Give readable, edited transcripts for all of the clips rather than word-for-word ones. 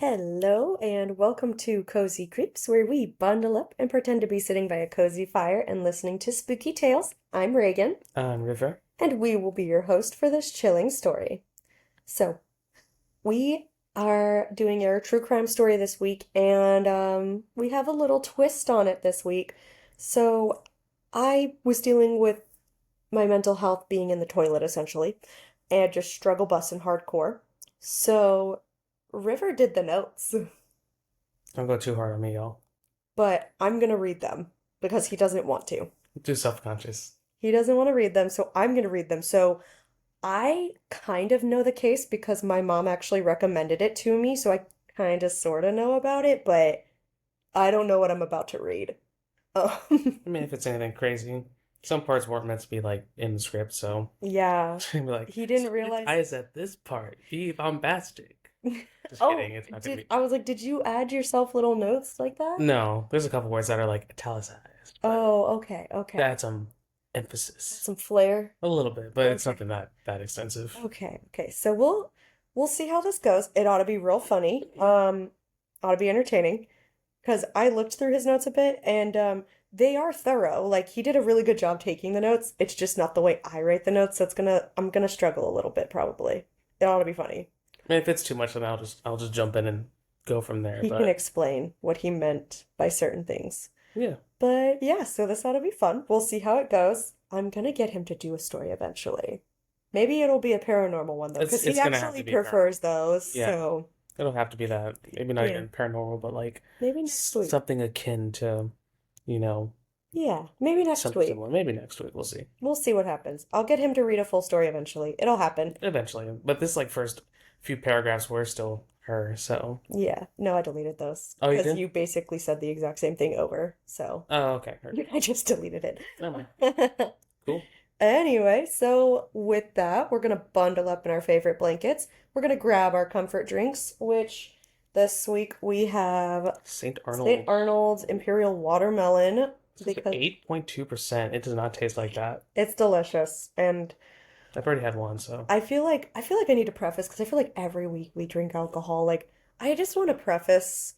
Hello, and welcome to Cozy Creeps, where we bundle up and pretend to be sitting by a cozy fire and listening to spooky tales. I'm Reagan, River. and we will be your host for this chilling story. So, we are doing our true crime story this week, and we have a little twist on it this week. So, I was dealing with my mental health being in the toilet, essentially, and just struggle busting hardcore. So, River did the notes. Don't go too hard on me, y'all. But I'm gonna read them because he doesn't want to. Too self-conscious. He doesn't want to read them, so I'm gonna read them. So I kind of know the case because my mom actually recommended it to me, so I kind of sort of know about it, but I don't know what I'm about to read. I mean, if it's anything crazy. Some parts weren't meant to be, like, in the script, so... Yeah, Be like, he didn't realize. surprise at this part. Be bombastic. Just Oh, kidding, it's not gonna be... I was like, did you add yourself little notes like that? No, there's a couple words that are, like, italicized, but Oh, okay, okay. that's emphasis. Some flair. A little bit, but it's Okay. nothing that extensive. Okay, okay. So we'll see how this goes. It ought to be real funny. Ought to be entertaining. Because I looked through his notes a bit and they are thorough. Like he did a really good job taking the notes. It's just not the way I write the notes, so I'm gonna struggle a little bit probably. It ought to be funny. I mean, if it's too much, then I'll just jump in and go from there, He can but... explain what he meant by certain things. Yeah. But yeah, so this ought to be fun. We'll see how it goes. I'm gonna get him to do a story eventually. Maybe it'll be a paranormal one though, It's because he it's gonna have actually to be prefers those. Yeah. So It'll have to be that. Maybe not yeah, even paranormal, but like maybe next week. something akin to, you know, Yeah, maybe next something week. similar. Maybe next week. We'll see. We'll see what happens. I'll get him to read a full story eventually. It'll happen. Eventually. But this like first few paragraphs were still her, so. Yeah, no, I deleted those Oh, you because did? you basically said the exact same thing over. So Oh, okay. Heard. I just deleted Never mind. it. Cool. Anyway, so with that, we're gonna bundle up in our favorite blankets. We're gonna grab our comfort drinks, which this week we have St. St. Arnold. Arnold's Imperial Watermelon This is because 8.2%. It does not taste like that. it's delicious. And I've already had one, so. I feel like I need to preface because I feel like every week we drink alcohol. Like I just want to preface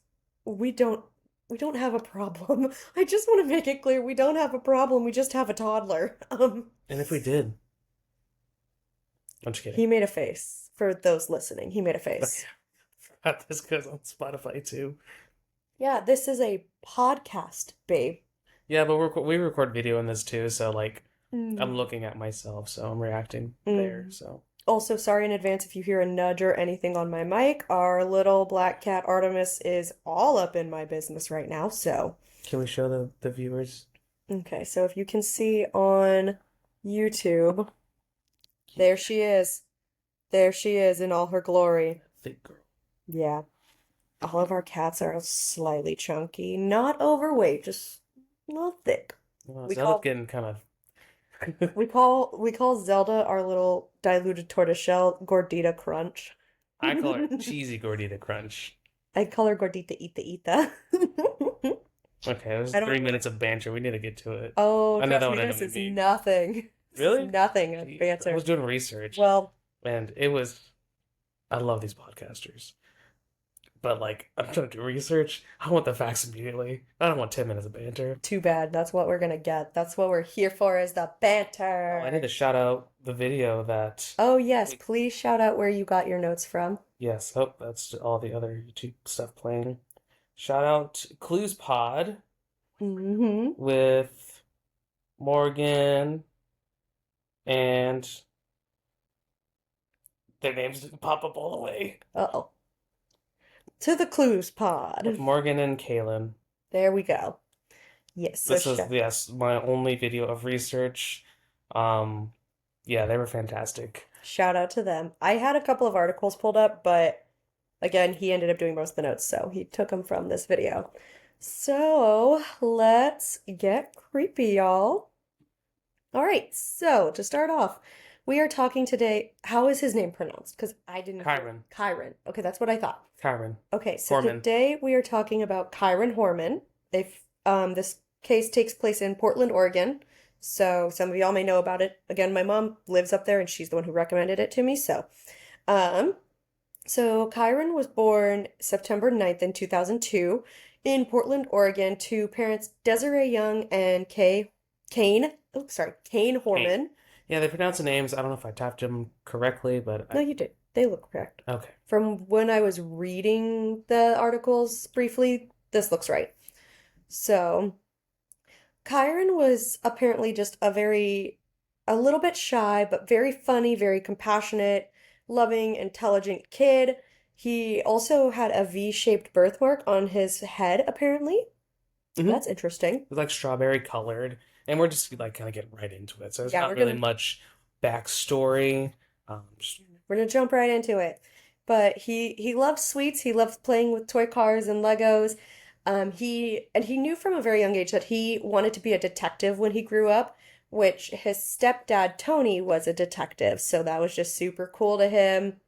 we don't we don't have a problem. I just want to make it clear we don't have a problem. We just have a toddler. And if we did, I'm just He kidding. made a face for those listening. He made a face. Forgot this goes on Spotify too. Yeah, this is a podcast, babe. Yeah, but we record video in this too, so like I'm Mm. looking at myself, so I'm reacting there. Mm. So Also, sorry in advance if you hear a nudge or anything on my mic. Our little black cat Artemis is all up in my business right now. So, can we show the viewers? okay, so if you can see on YouTube, there she is. There she is in all her glory. Thick girl. Yeah, all of our cats are slightly chunky, not overweight, just a little thick. Well, We Zelda's call getting kind of. we call Zelda our little diluted tortoiseshell Gordita Crunch. I call her cheesy gordita crunch. I call her Gordita Ita Ita. Okay, there's I three don't. minutes of banter. We need to get to it. Oh, I know trust that me, one I know this what you is mean. nothing. This is Really? nothing of Jeez, I banter. was doing research, Well, and it was. I love these podcasters, but like I'm trying to do research. I want the facts immediately. I don't want 10 minutes of banter. too bad. That's what we're gonna get. That's what we're here for is the Oh, I need banter. to shout out the video that. Oh, yes, we- please shout out where you got your notes from. Yes, oh, that's all the other YouTube stuff playing. Shout out Clues Pod Mm-hmm. with Morgan and their names didn't pop up all the way. Uh-oh. To the clues With pod. Morgan and Kaylin. There we go. Yes, so This is yes, my only video of research. Um yeah, they were fantastic. shout out to them. I had a couple of articles pulled up, but again, he ended up doing most of the notes, so he took them from this video. So let's get creepy, y'all. All right, so to start off, we are talking today. How is his name pronounced? Because I didn't hear. Kyron. Kyron. Okay, that's what I thought. Kyron. Okay, so Horman. today we are talking about Kyron Horman. If this case takes place in Portland, Oregon, so some of y'all may know about it. Again, my mom lives up there, and she's the one who recommended it to me. So, um, So Kyron was born September 9th in 2002 in Portland, Oregon to parents Desiree Young and Kane Kane. Horman. Yeah, they pronounce the names. I don't know if I typed them correctly, but No, you did. They look correct. okay. From when I was reading the articles briefly, this looks right. So Kyron was apparently just a little bit shy, but very funny, very compassionate, loving, intelligent kid. He also had a V-shaped birthmark on his head, apparently. Mm-hmm. That's interesting. It's like strawberry colored, and we're just like kind of getting right into it. So there's Yeah, not really much backstory. Just, we're gonna jump right into it. But he loved sweets. He loved playing with toy cars and Legos. He knew from a very young age that he wanted to be a detective when he grew up, which his stepdad Tony was a detective, so that was just super cool to him.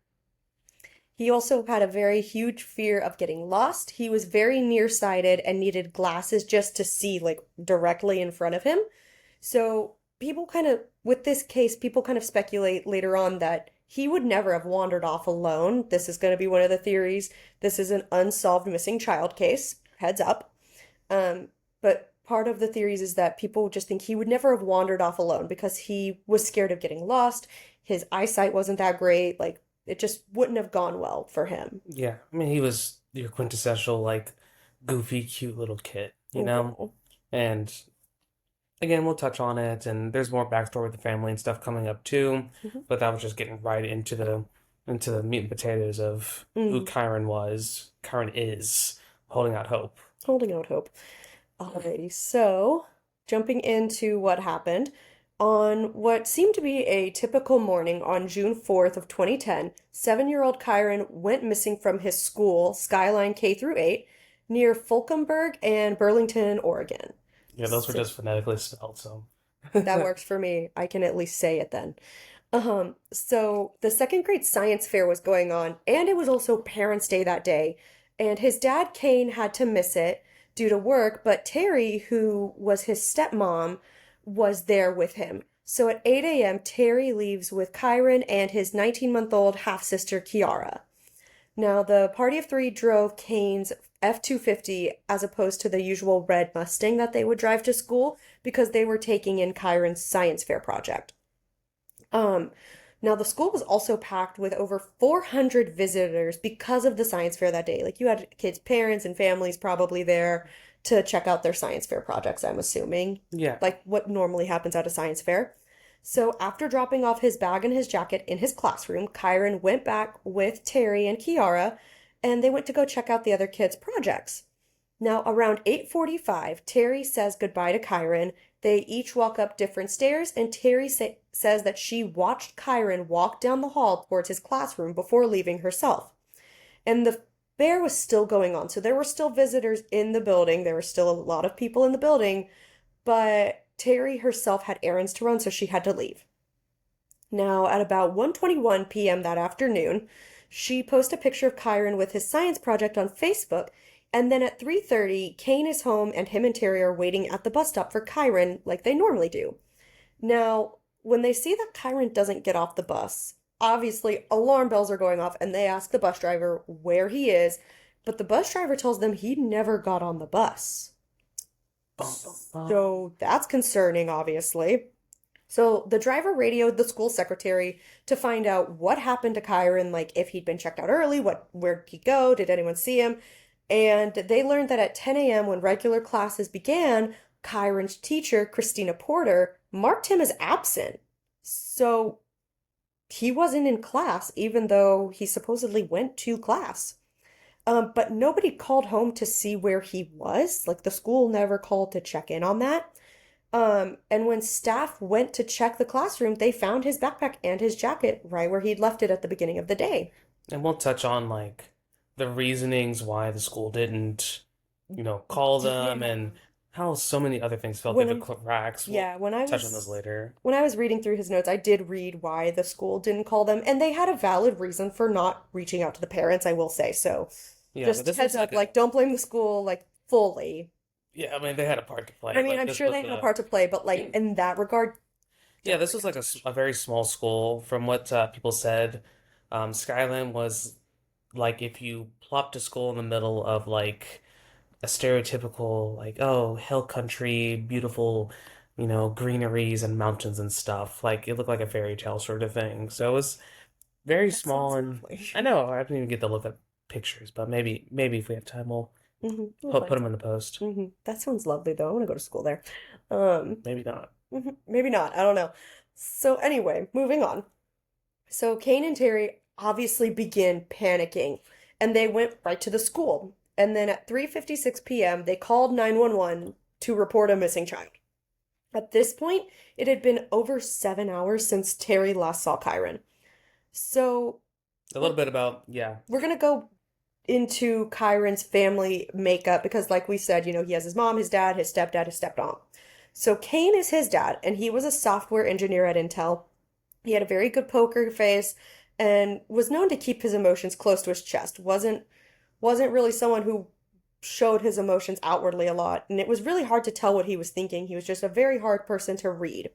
He also had a very huge fear of getting lost. He was very nearsighted and needed glasses just to see like directly in front of him. So with this case, people kind of speculate later on that he would never have wandered off alone. This is going to be one of the theories. This is an unsolved missing child case. Heads up. But part of the theories is that people just think he would never have wandered off alone because he was scared of getting lost. His eyesight wasn't that great. Like, it just wouldn't have gone well for him. yeah, I mean, he was your quintessential like goofy, cute little kid, you know? Oh, And again, we'll touch on it, and there's more backstory with the family and stuff coming up too. mhm. But that was just getting right into the meat and potatoes of who Mm, Kyron is, holding out hope. holding out hope. Alrighty, so jumping into what happened. On what seemed to be a typical morning on June 4th of 2010, 7-year-old Kyron went missing from his school, Skyline K through 8, near Fulkenberg and Burlington, Oregon. Yeah, those were So just phonetically spelled, so. that works for me. I can at least say it then. So the second grade science fair was going on, and it was also Parents' Day that day. And his dad, Kane, had to miss it due to work, but Terry, who was his stepmom, was there with him. So at 8 a.m., Terry leaves with Kyron and his 19-month-old half-sister, Kiara. Now, the party of three drove Kane's F-250 as opposed to the usual red Mustang that they would drive to school because they were taking in Kyron's science fair project. Um, Now the school was also packed with over 400 visitors because of the science fair that day. Like you had kids' parents and families probably there to check out their science fair projects, I'm assuming. Yeah. Like what normally happens at a science fair. So after dropping off his bag and his jacket in his classroom, Kyron went back with Terry and Kiara, and they went to go check out the other kids' projects. Now, around 8:45, Terry says goodbye to Kyron. They each walk up different stairs, and says that she watched Kyron walk down the hall towards his classroom before leaving herself. And the fair was still going on, so there were still visitors in the building. There were still a lot of people in the building, but Terry herself had errands to run, so she had to leave. Now, at about 1:21 p.m. that afternoon, she posted a picture of Kyron with his science project on Facebook, and then at 3:30, Kane is home and him and Terry are waiting at the bus stop for Kyron like they normally do. Now, when they see that Kyron doesn't get off the bus, obviously alarm bells are going off and they ask the bus driver where he is, but the bus driver tells them he never got on the bus. Bum, bum, bum. So that's concerning, obviously. So the driver radioed the school secretary to find out what happened to Kyron, like if he'd been checked out early, where'd he go, did anyone see him? And they learned that at 10 a.m. when regular classes began, Kyron's teacher, Christina Porter, marked him as absent. So he wasn't in class, even though he supposedly went to class. But nobody called home to see where he was. Like the school never called to check in on that. And when staff went to check the classroom, they found his backpack and his jacket right where he'd left it at the beginning of the day. And we'll touch on like the reasonings why the school didn't, call them Yeah. and how so many other things fell through When the I'm, cracks. We'll yeah, touch on those later. when I was reading through his notes, I did read why the school didn't call them, and they had a valid reason for not reaching out to the parents, I will say. So Yeah, but just this heads looks up, like a like don't blame the school like fully. yeah, I mean they had a part to I play. mean, Like I'm this sure was they had a part to play, but like in that regard, yeah, don't this was blame like a very small school from what people said. Skyland was like if you plopped a school in the middle of like a stereotypical like oh hill country, beautiful, greeneries and mountains and stuff. Like it looked like a fairy tale sort of thing. So it was very That small, sounds and lovely. I know I didn't even get to look at pictures, but maybe if we have time we'll We'll put find them in some. the post. That sounds lovely though. I want to go to school there. Um, Maybe not. maybe not. I don't know. So anyway, moving on. So Kane and Terry obviously begin panicking and they went right to the school. And then at 3:56 p.m., they called 911 to report a missing child. At this point, it had been over 7 hours since Terry last saw Kyron. So A we're, little bit about yeah. we're gonna go into Kyron's family makeup because, like we said, he has his mom, his dad, his stepdad, his stepmom. So Kane is his dad, and he was a software engineer at Intel. He had a very good poker face and was known to keep his emotions close to his chest. Wasn't really someone who showed his emotions outwardly a lot, and it was really hard to tell what he was thinking. He was just a very hard person to read.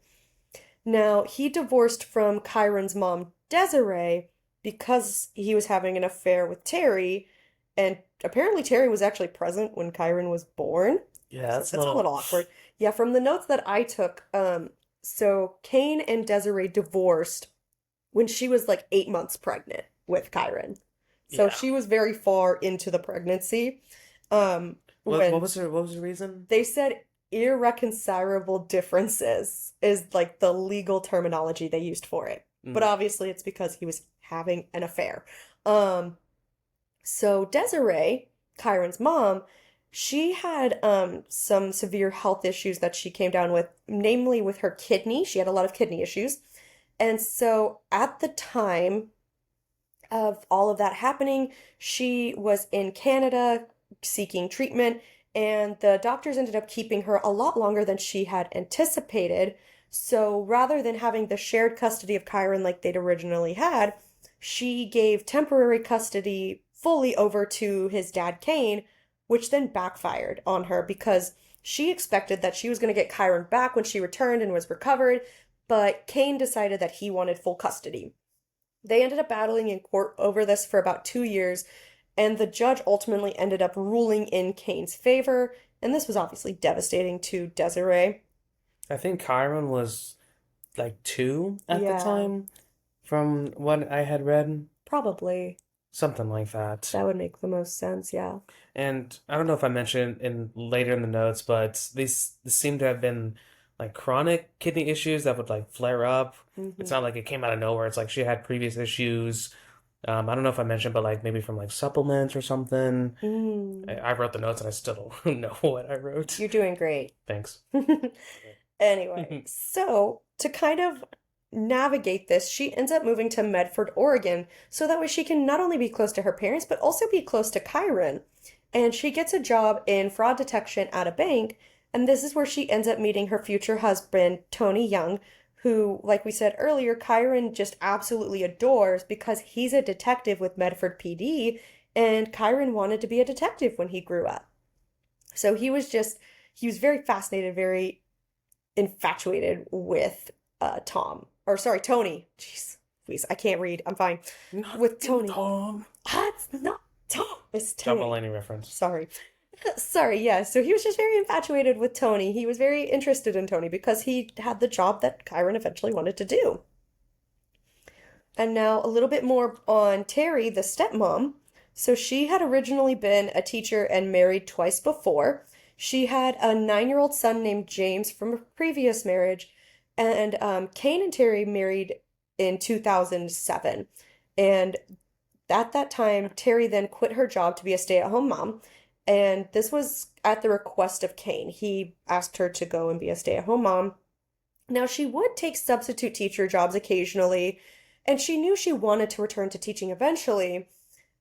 Now, he divorced from Kyron's mom, Desiree, because he was having an affair with Terry, and apparently Terry was actually present when Kyron was born. Yeah, So that's a that's a little little awkward. Yeah, from the notes that I took, so Kane and Desiree divorced when she was like 8 months pregnant with Kyron. So yeah. she was very far into the pregnancy. What When was her what was the reason? they said irreconcilable differences is like the legal terminology they used for it. But Mm. obviously it's because he was having an affair. Um, so Desiree, Kyron's mom, she had some severe health issues that she came down with, namely with her kidney. She had a lot of kidney issues. And so at the time of all of that happening, she was in Canada seeking treatment, and the doctors ended up keeping her a lot longer than she had anticipated. So rather than having the shared custody of Kyron like they'd originally had, she gave temporary custody fully over to his dad, Kane, which then backfired on her because she expected that she was going to get Kyron back when she returned and was recovered, but Kane decided that he wanted full custody. They ended up battling in court over this for about 2 years, and the judge ultimately ended up ruling in Kane's favor, and this was obviously devastating to Desiree. I think Chiron was like 2 at the Yeah, time, from what I had read, probably. something like that. That would make the most sense, yeah. And I don't know if I mentioned in later in the notes, but these seem to have been like chronic kidney issues that would like flare up. It's Hmm. not like it came out of nowhere. It's like she had previous issues. I don't know if I mentioned, but like maybe from like supplements or something. Mm. I wrote the notes and I still don't know what I wrote. You're doing great. Thanks. Anyway, so to kind of navigate this, she ends up moving to Medford, Oregon, so that way she can not only be close to her parents, but also be close to Kyron. And she gets a job in fraud detection at a bank, and this is where she ends up meeting her future husband, Tony Young, who, like we said earlier, Kyron just absolutely adores because he's a detective with Medford PD, and Kyron wanted to be a detective when he grew up. So he was very fascinated, very infatuated with Tony. Jeez, please, I can't read. I'm fine. Not With you, Tony. Tom. Ah, it's not Tom. It's John Tony. Mulaney reference. Sorry. Sorry, yeah. So he was just very infatuated with Tony. He was very interested in Tony because he had the job that Kyron eventually wanted to do. And now a little bit more on Terry, the stepmom. So she had originally been a teacher and married twice before. She had a 9-year-old son named James from a previous marriage, and Kane and Terry married in 2007. And at that time, Terry then quit her job to be a stay-at-home mom. And this was at the request of Kane. He asked her to go and be a stay-at-home mom. Now, she would take substitute teacher jobs occasionally, and she knew she wanted to return to teaching eventually.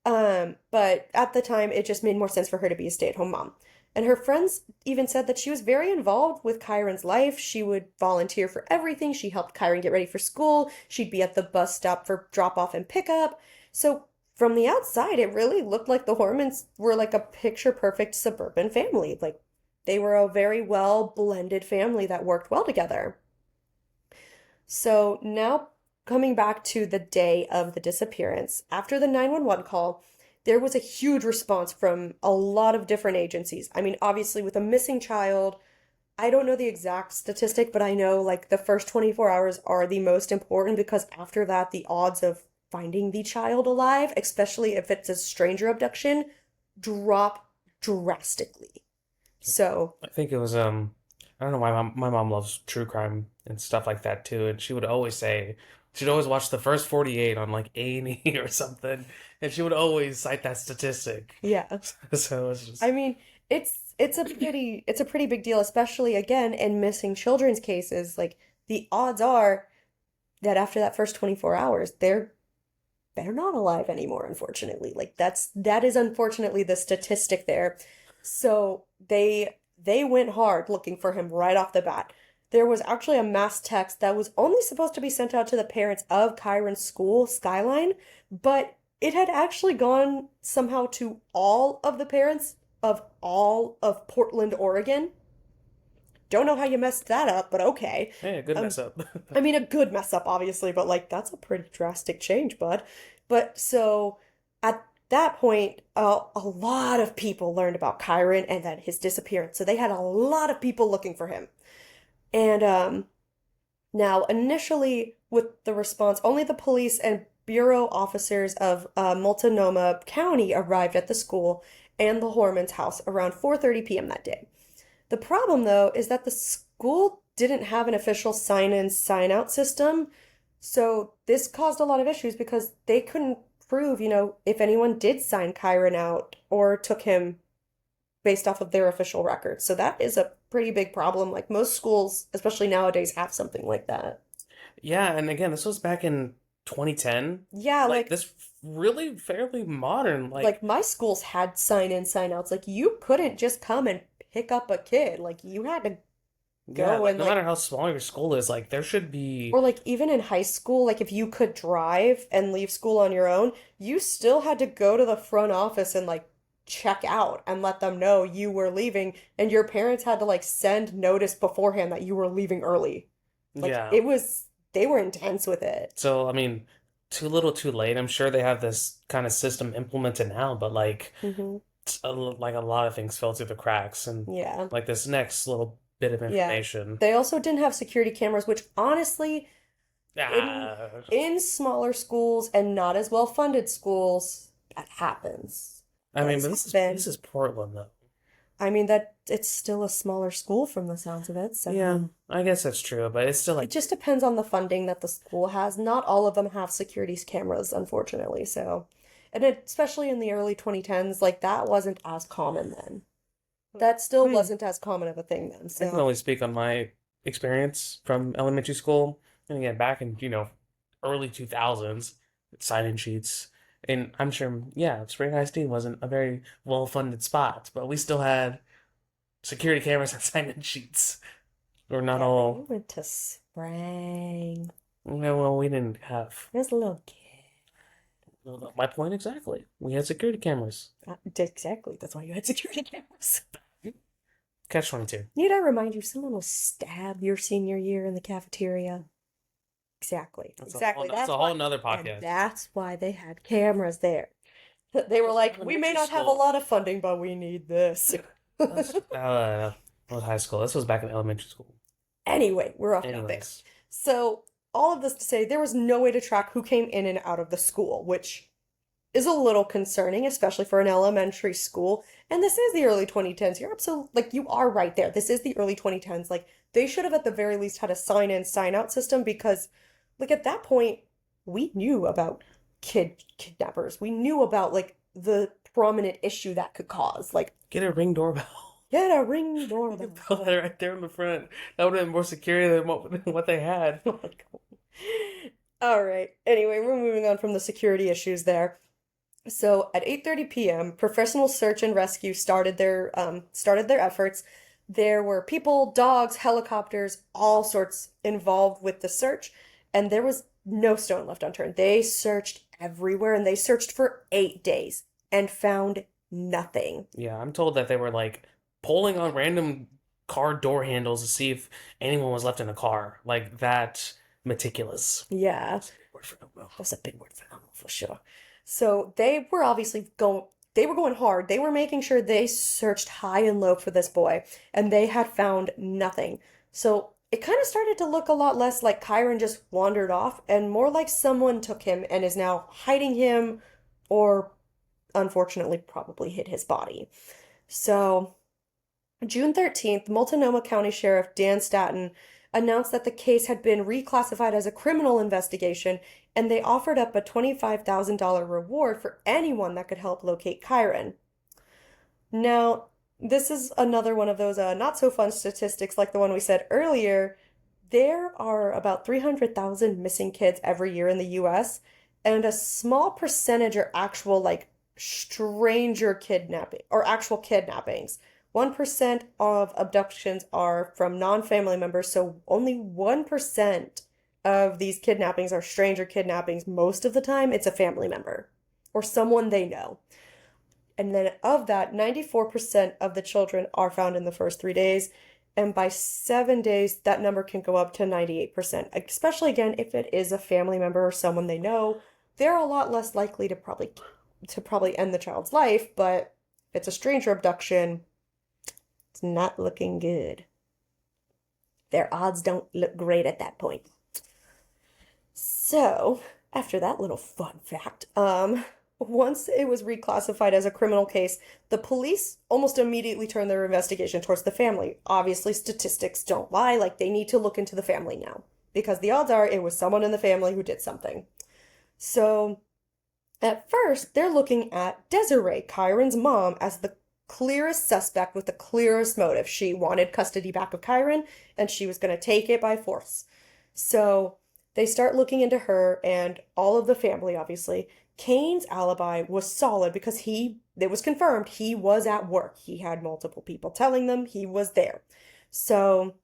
But at the time, it just made more sense for her to be a stay-at-home mom. And her friends even said that she was very involved with Kyron's life. She would volunteer for everything. She helped Kyron get ready for school. She'd be at the bus stop for drop off and pickup. So from the outside, it really looked like the Hormans were like a picture perfect suburban family. Like they were a very well blended family that worked well together. So now coming back to the day of the disappearance, after the 911 call, there was a huge response from a lot of different agencies. I mean, obviously, with a missing child, I don't know the exact statistic, but I know like the first 24 hours are the most important because after that, the odds of finding the child alive, especially if it's a stranger abduction, drop drastically. So, I think it was I don't know why my mom loves true crime and stuff like that too, and she would always say she'd always watch the first 48 on like A&E or something, and she would always cite that statistic. yeah. So it's I just mean, it's a pretty big deal, especially again in missing children's cases. Like the odds are that after that first 24 hours, they're not alive anymore, unfortunately. Like that is unfortunately the statistic there. So they went hard looking for him right off the bat. There was actually a mass text that was only supposed to be sent out to the parents of Kyron's school, Skyline, but it had actually gone somehow to all of the parents of all of Portland, Oregon. Don't know how you messed that up, but okay. hey, a good Um, mess up. I mean, a good mess up, obviously, but like that's a pretty drastic change, bud. But so at that point, a lot of people learned about Kyron and then his disappearance. So they had a lot of people looking for him. And now, initially, with the response, only the police and bureau officers of Multnomah County arrived at the school and the Hormans' house around 4:30 p.m. that day. The problem, though, is that the school didn't have an official sign-in, sign-out system, so this caused a lot of issues because they couldn't prove, if anyone did sign Kyron out or took him based off of their official records. So that is a pretty big problem. Like most schools, especially nowadays, have something like that. Yeah, and again, this was back in 2010. Yeah, Like like this really fairly modern. like my schools had sign-in, sign-outs. Like you couldn't just come and pick up a kid. Like you had to Yeah, go like and no like matter how small your school is, like there should be or like even in high school, like if you could drive and leave school on your own, you still had to go to the front office and like check out and let them know you were leaving, and your parents had to like send notice beforehand that you were leaving early. Like yeah. it was, they were intense with it. So, I mean, too little, too late. I'm sure they have this kind of system implemented now, but like, Hmm. like a lot of things fell through the cracks, and Yeah. like this next little bit of Yeah. information. They also didn't have security cameras, which honestly, in Ah, in smaller schools and not as well funded schools, that happens. I mean, Does but this happen. is Portland though. I mean that it's still a smaller school from the sounds of it, Yeah, so I guess that's true, but it's still it like, just depends on the funding that the school has. Not all of them have security cameras, unfortunately. So, and especially in the early 2010s, like that wasn't as common then. That I still mean, wasn't as common of a thing then. I can So, only speak on my experience from elementary school, and again, back in, early 2000s, sign-in sheets. And I'm sure, yeah, Spring High State wasn't a very well-funded spot, but we still had security cameras and sign-in sheets. Or not yeah, but you all. went to Sprang. Yeah, well, we didn't have. There's a little kid. Well, my point exactly. We had security cameras. Exactly. That's why you had security cameras. Catch 22. Need I remind you, someone was stabbed your senior year in the cafeteria? Exactly. Exactly. That's That's a why. whole nother And podcast. that's why they had cameras there. They were That's like, we may elementary not have a school. lot of funding, but we need this. That's was high school. This was back in elementary school. Anyway, we're off topic. Anyways, So, all of this to say, there was no way to track who came in and out of the school, which is a little concerning, especially for an elementary school. And this is the early 2010s. You're absolutely, like, you are right there. This is the early 2010s. Like, they should have at the very least had a sign in, sign out system because, like, at that point, we knew about kidnappers. We knew about, like, the prominent issue that could cause. Like, get a Ring doorbell. get a Ring You could doorbell. put that right there in the front. That would have been more security than what they had. Oh my God. All right. Anyway, we're moving on from the security issues there. So at 8:30 p.m., professional search and rescue started their efforts. There were people, dogs, helicopters, all sorts involved with the search, and there was no stone left unturned. They searched everywhere and they searched for 8 days and found nothing. Yeah, I'm told that they were like pulling on random car door handles to see if anyone was left in the car. Like that meticulous. Yeah, That's a big word for no-no. that's a big word for animal for sure. So they were going hard. They were making sure they searched high and low for this boy, and they had found nothing. So it kind of started to look a lot less like Kyron just wandered off and more like someone took him and is now hiding him or unfortunately probably hid his body. So June 13th, Multnomah County Sheriff Dan Staton announced that the case had been reclassified as a criminal investigation, and they offered up a $25,000 reward for anyone that could help locate Kyron. Now, this is another one of those not so fun statistics like the one we said earlier. There are about 300,000 missing kids every year in the US, and a small percentage are actual, like, stranger kidnapping or actual kidnappings. 1% of abductions are from non-family members, so only 1% of these kidnappings are stranger kidnappings. Most of the time, it's a family member or someone they know. And then of that, 94% of the children are found in the first 3 days. And by 7 days, that number can go up to 98%. Especially again, if it is a family member or someone they know, they're a lot less likely to probably end the child's life, but if it's a stranger abduction, it's not looking good. Their odds don't look great at that point. So, after that little fun fact, once it was reclassified as a criminal case, the police almost immediately turned their investigation towards the family. Obviously, statistics don't lie, like they need to look into the family now, because the odds are it was someone in the family who did something. So, at first, they're looking at Desiree, Kyron's mom, as the clearest suspect with the clearest motive. She wanted custody back of Kyron, and she was going to take it by force. So they start looking into her and all of the family, obviously. Kane's alibi was solid because it was confirmed he was at work. He had multiple people telling them he was there. So,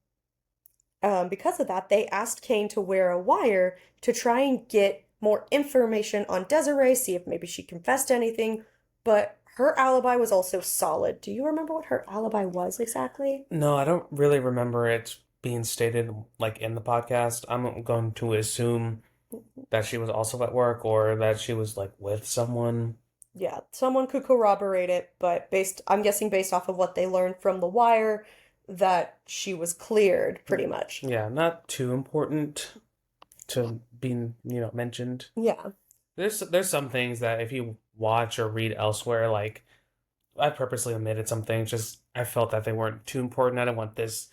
because of that, they asked Kane to wear a wire to try and get more information on Desiree, see if maybe she confessed to anything. But her alibi was also solid. Do you remember what her alibi was exactly? No, I don't really remember it being stated like in the podcast. I'm going to assume that she was also at work or that she was like with someone. Yeah, someone could corroborate it, but I'm guessing based off of what they learned from The Wire, that she was cleared pretty much. Yeah, not too important to being, mentioned. Yeah. There's some things that if you watch or read elsewhere, like I purposely omitted some things, just I felt that they weren't too important. I didn't want this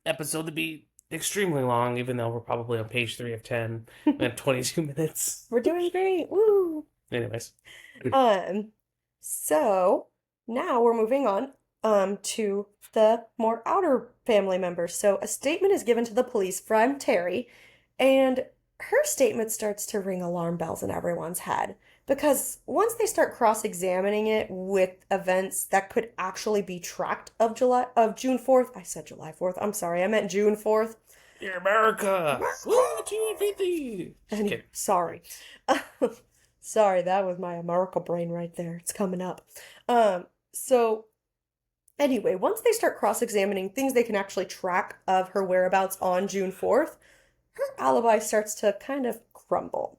episode to be extremely long, even though we're probably on page 3 of 10 and 22 minutes. We're doing great. Woo! Anyways. Um, so now we're moving on to the more outer family members. So a statement is given to the police from Terry, and her statement starts to ring alarm bells in everyone's head because once they start cross-examining it with events that could actually be tracked of June 4th. I said July 4th. I'm sorry. I meant June 4th. Yeah, America! Woo, 250! Sorry. Sorry, that was my America brain right there. It's coming up. So anyway, once they start cross-examining things they can actually track of her whereabouts on June 4th, her alibi starts to kind of crumble.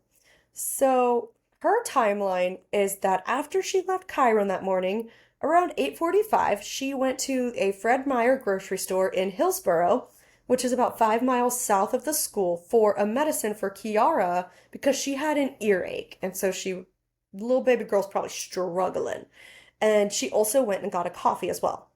So her timeline is that after she left Kyron that morning, around 8:45, she went to a Fred Meyer grocery store in Hillsboro, which is about 5 miles south of the school, for a medicine for Kiara because she had an earache. And so little baby girl's probably struggling. And she also went and got a coffee as well.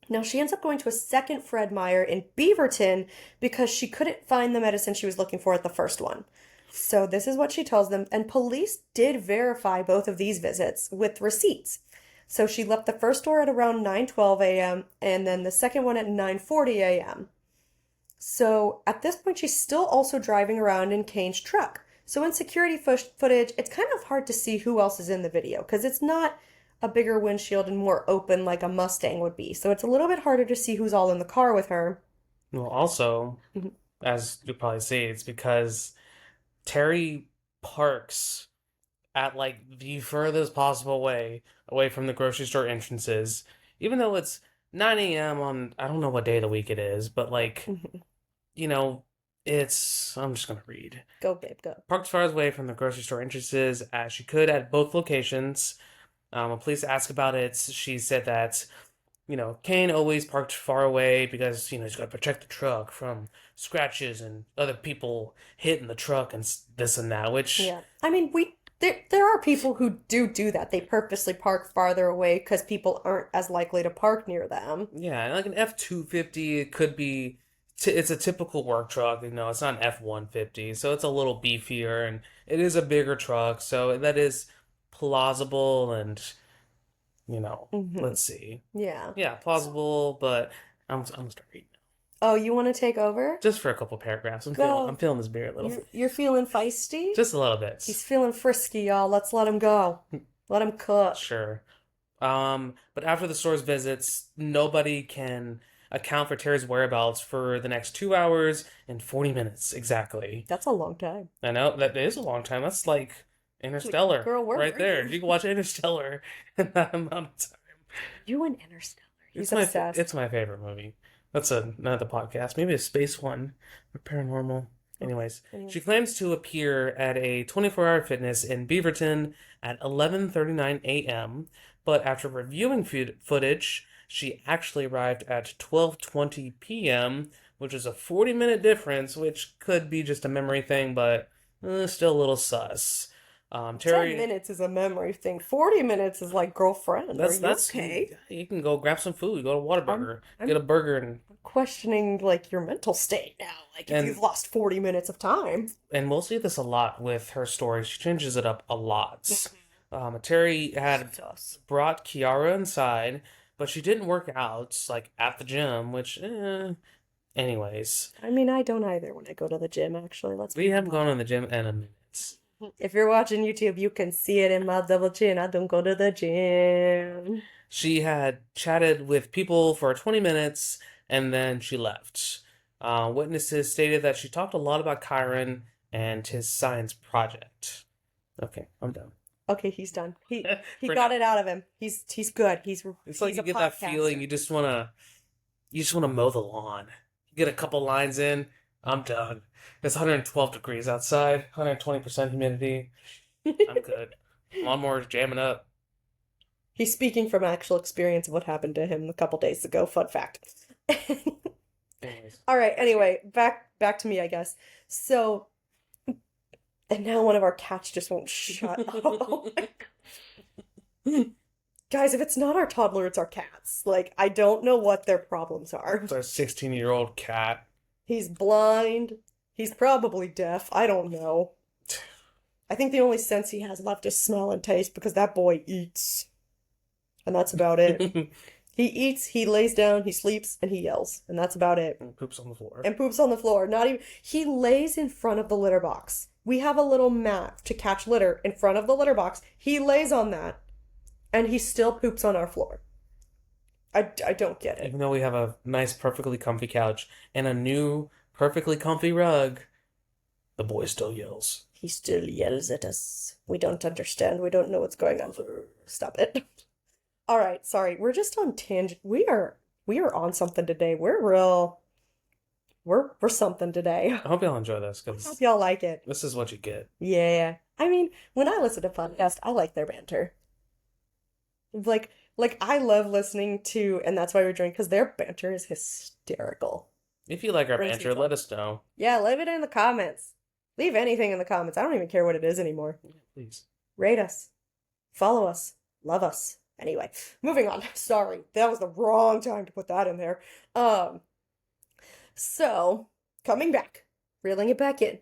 Now, she ends up going to a second Fred Meyer in Beaverton because she couldn't find the medicine she was looking for at the first one. So this is what she tells them, and police did verify both of these visits with receipts. So she left the first store at around 9:12 a.m. and then the second one at 9:40 a.m. So at this point, she's still also driving around in Kane's truck. So in security footage, it's kind of hard to see who else is in the video because it's not a bigger windshield and more open like a Mustang would be. So it's a little bit harder to see who's all in the car with her. Well, also, as you probably see, it's because Terry parks at like the furthest possible way away from the grocery store entrances, even though it's 9 a.m. on, I don't know what day of the week it is, but like, you know, I'm just gonna read. Go, babe, go. Parked as far away from the grocery store entrances as she could at both locations. When police asked about it, she said that, Kane always parked far away because, he's got to protect the truck from scratches and other people hitting the truck and this and that, which, Yeah. I mean, there are people who do that. They purposely park farther away because people aren't as likely to park near them. yeah, like an F-250, it could be, it's a typical work truck, it's not an F-150, so it's a little beefier and it is a bigger truck, so that is plausible and, Hmm. let's see. Yeah. Yeah, plausible, but I'm gonna start reading. Oh, you want to take over? Just for a couple paragraphs. I'm Go. feeling this beer a little. You're feeling feisty? Just a little bit. He's feeling frisky, y'all. Let's let him go. Let him cook. Sure. But after the store's visits, nobody can account for Terry's whereabouts for the next 2 hours and 40 minutes exactly. That's a long time. I know that is a long time. That's like Interstellar Girl, we're right there. You can watch Interstellar in that amount of time. you and Interstellar. It's He's my obsessed. it's my favorite movie. That's another podcast. Maybe a space one or paranormal. Okay. Anyways, Anyway. she claims to appear at a 24-hour fitness in Beaverton at 11:39 a.m., but after reviewing footage, she actually arrived at 12:20 p.m., which is a 40-minute difference, which could be just a memory thing, but still a little sus. 10 Terry, minutes is a memory thing. 40 minutes is like, girlfriend, are you that's okay? you can go grab some food, go to I'm Whataburger, I'm get a burger, and questioning like your mental state now. Like if you've and lost 40 minutes of time. and we'll see this a lot with her story. She changes it up a lot. Terry had Sus. brought Kiara inside, but she didn't work out like at the gym, which, anyways, I mean, I don't either when I go to the gym, actually. Let's we be haven't gone honest. in the gym in a minute. If you're watching YouTube, you can see it in my double chin. I don't go to the gym. She had chatted with people for 20 minutes and then she left. Witnesses stated that she talked a lot about Kyron and his science project. Okay, I'm done. Okay, he's done. He For got now. it out of him. He's good. It's like He's you a get that feeling podcaster. you just wanna mow the lawn. You get a couple lines in, I'm done. It's 112 degrees outside, 120% humidity. I'm good. Lawnmower's jamming up. He's speaking from actual experience of what happened to him a couple days ago. Fun fact. Anyways. All right, anyway, back to me, I guess. So, and now one of our cats just won't shut up. Oh my God. Guys, if it's not our toddler, it's our cats. Like, I don't know what their problems are. It's our 16-year-old cat. He's blind. He's probably deaf. I don't know. I think the only sense he has left is smell and taste because that boy eats. And that's about it. He eats, he lays down, he sleeps, and he yells. And that's about it. And poops on the floor. And poops on the floor. Not even. He lays in front of the litter box. We have a little mat to catch litter in front of the litter box. He lays on that, and he still poops on our floor. I don't get it. Even though we have a nice, perfectly comfy couch and a new, perfectly comfy rug, the boy still yells. He still yells at us. We don't understand. We don't know what's going on. Stop it. All right, sorry. We're just on tangent. We are on something today. We're something today. I hope y'all enjoy this I hope because y'all like it. this is what you get. Yeah. I mean, when I listen to podcasts, I like their banter. Like I love listening to, and that's why we drink, because their banter is hysterical. If you like our Brings me banter, fun. let us know. Yeah, leave it in the comments. Leave anything in the comments. I don't even care what it is anymore. Yeah, please. Rate us. Follow us. Love us. Anyway, moving on. Sorry, that was the wrong time to put that in there. Um, so coming back, reeling it back in.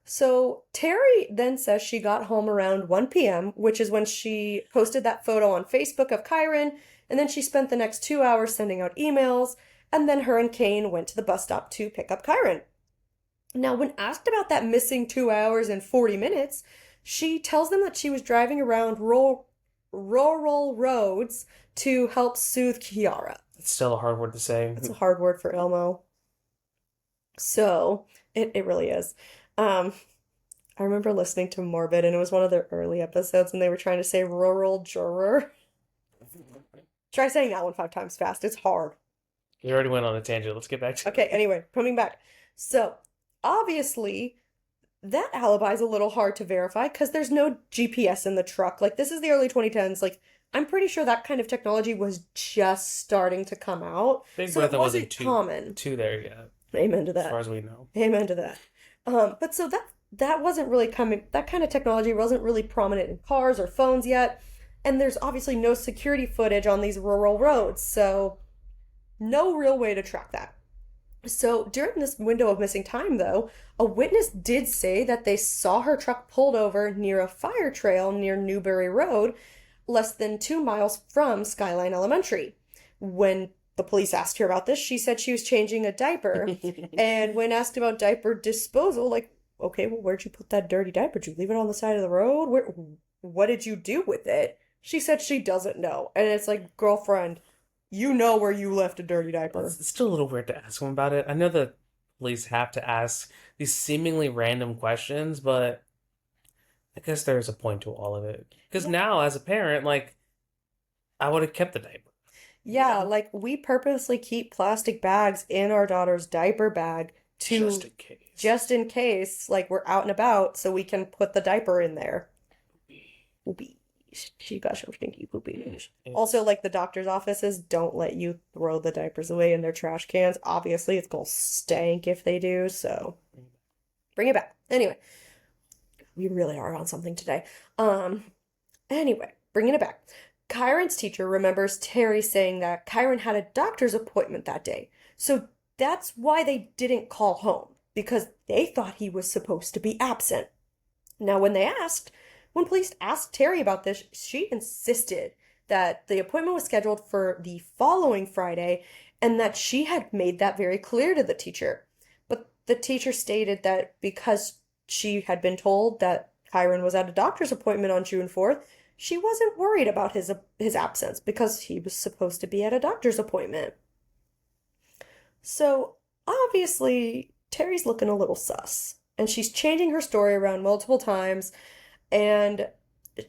So Terry then says she got home around 1 p.m., which is when she posted that photo on Facebook of Kyron, and then she spent the next 2 hours sending out emails, and then her and Kane went to the bus stop to pick up Kyron. Now, when asked about that missing 2 hours and 40 minutes, she tells them that she was driving around rural roads to help soothe Kiara. It's still a hard word to say. That's a hard word for Elmo. So, it really is. I remember listening to Morbid, and it was one of their early episodes, and they were trying to say rural juror. Try saying that one 5 times fast. It's hard. You already went on a tangent. Let's get back to Okay, it. anyway, coming back. So, Obviously, that alibi is a little hard to verify because there's no GPS in the truck. Like, this is the early 2010s. Like, I'm pretty sure that kind of technology was just starting to come out. Big So it Bertha wasn't wasn't too common. too there yet, Amen to as far that. as we know. Amen to that. But so that wasn't really coming, that kind of technology wasn't really prominent in cars or phones yet. And there's obviously no security footage on these rural roads. So no real way to track that. So during this window of missing time, though, a witness did say that they saw her truck pulled over near a fire trail near Newbury Road, less than 2 miles from Skyline Elementary. When the police asked her about this, she said she was changing a diaper. And when asked about diaper disposal, like, okay, well, where'd you put that dirty diaper? Did you leave it on the side of the road? What did you do with it? She said she doesn't know. And it's like, girlfriend, you know where you left a dirty diaper. It's still a little weird to ask him about it. I know the police have to ask these seemingly random questions, but I guess there's a point to all of it. Because Yeah. now, as a parent, like, I would have kept the diaper, you Yeah, know, like we purposely keep plastic bags in our daughter's diaper bag just to in case. just in case, like we're out and about, so we can put the diaper in there. Poopy. She got some stinky poopy. Also, It's like the doctor's offices don't let you throw the diapers away in their trash cans. Obviously, it's gonna stank if they do, so bring it back. Anyway, we really are on something today. Um, Anyway, bringing it back. Kyron's teacher remembers Terry saying that Kyron had a doctor's appointment that day. So that's why they didn't call home, because they thought he was supposed to be absent. Now, when police asked Terry about this, she insisted that the appointment was scheduled for the following Friday and that she had made that very clear to the teacher. But the teacher stated that because she had been told that Kyron was at a doctor's appointment on June 4th, she wasn't worried about his absence because he was supposed to be at a doctor's appointment. So, obviously, Terry's looking a little sus, and she's changing her story around multiple times, and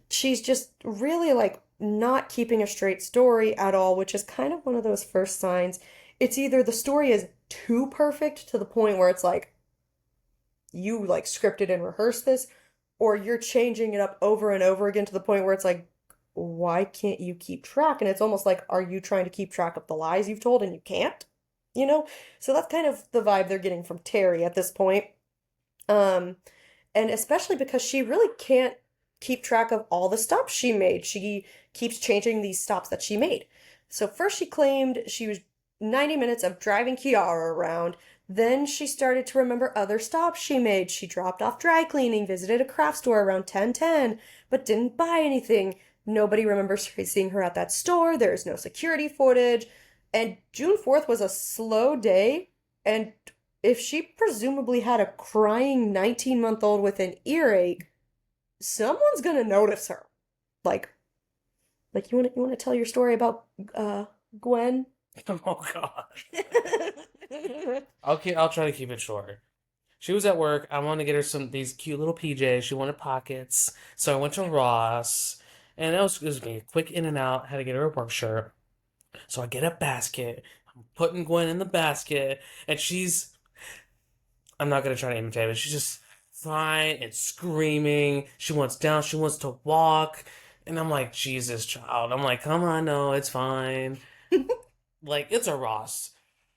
she's just really like not keeping a straight story at all, which is kind of one of those first signs. It's either the story is too perfect to the point where it's like you like scripted and rehearsed this, or you're changing it up over and over again to the point where it's like, why can't you keep track? And it's almost like, are you trying to keep track of the lies you've told and you can't? You know? So that's kind of the vibe they're getting from Terry at this point. Um, and especially because she really can't keep track of all the stops she made. She keeps changing these stops that she made. So first she claimed she was 90 minutes of driving Kiara around. Then she started to remember other stops she made. She dropped off dry cleaning, visited a craft store around 10:10, but didn't buy anything. Nobody remembers seeing her at that store. There's no security footage. And June 4th was a slow day, and if she presumably had a crying 19-month-old with an earache, someone's gonna notice her. Like, you wanna tell your story about Gwen? oh god. Okay, I'll try to keep it short. She was at work. I wanted to get her some these cute little PJs. She wanted pockets, so I went to Ross, and it was me, quick in and out. Had to get her a work shirt, so I get a basket. I'm putting Gwen in the basket, and she's. I'm not gonna try to imitate, but she's just fine and screaming. She wants down. She wants to walk, and I'm like, Jesus, child. I'm like, come on, no, it's fine. Like it's a Ross.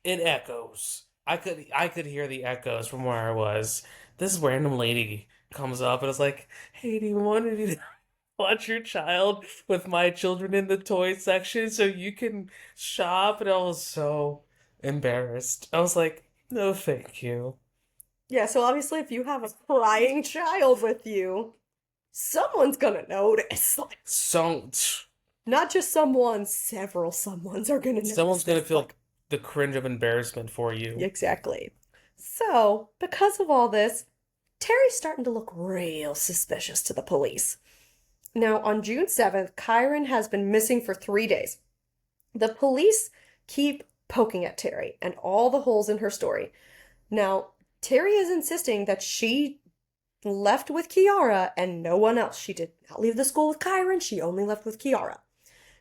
It echoes. I could hear the echoes from where I was. This random lady comes up and is like, "Hey, do you want to watch your child with my children in the toy section so you can shop?" And I was so embarrassed. I was like, "No, thank you." Yeah, so obviously if you have a crying child with you, someone's gonna notice. Like, So not just someone, several someone's are gonna notice someone's gonna this. feel Like, the cringe of embarrassment for you. exactly. So, because of all this, Terry's starting to look real suspicious to the police. Now, on June 7th, Kyron has been missing for 3 days. The police keep poking at Terry and all the holes in her story. Now, Terry is insisting that she left with Kiara and no one else. She did not leave the school with Kyron, she only left with Kiara.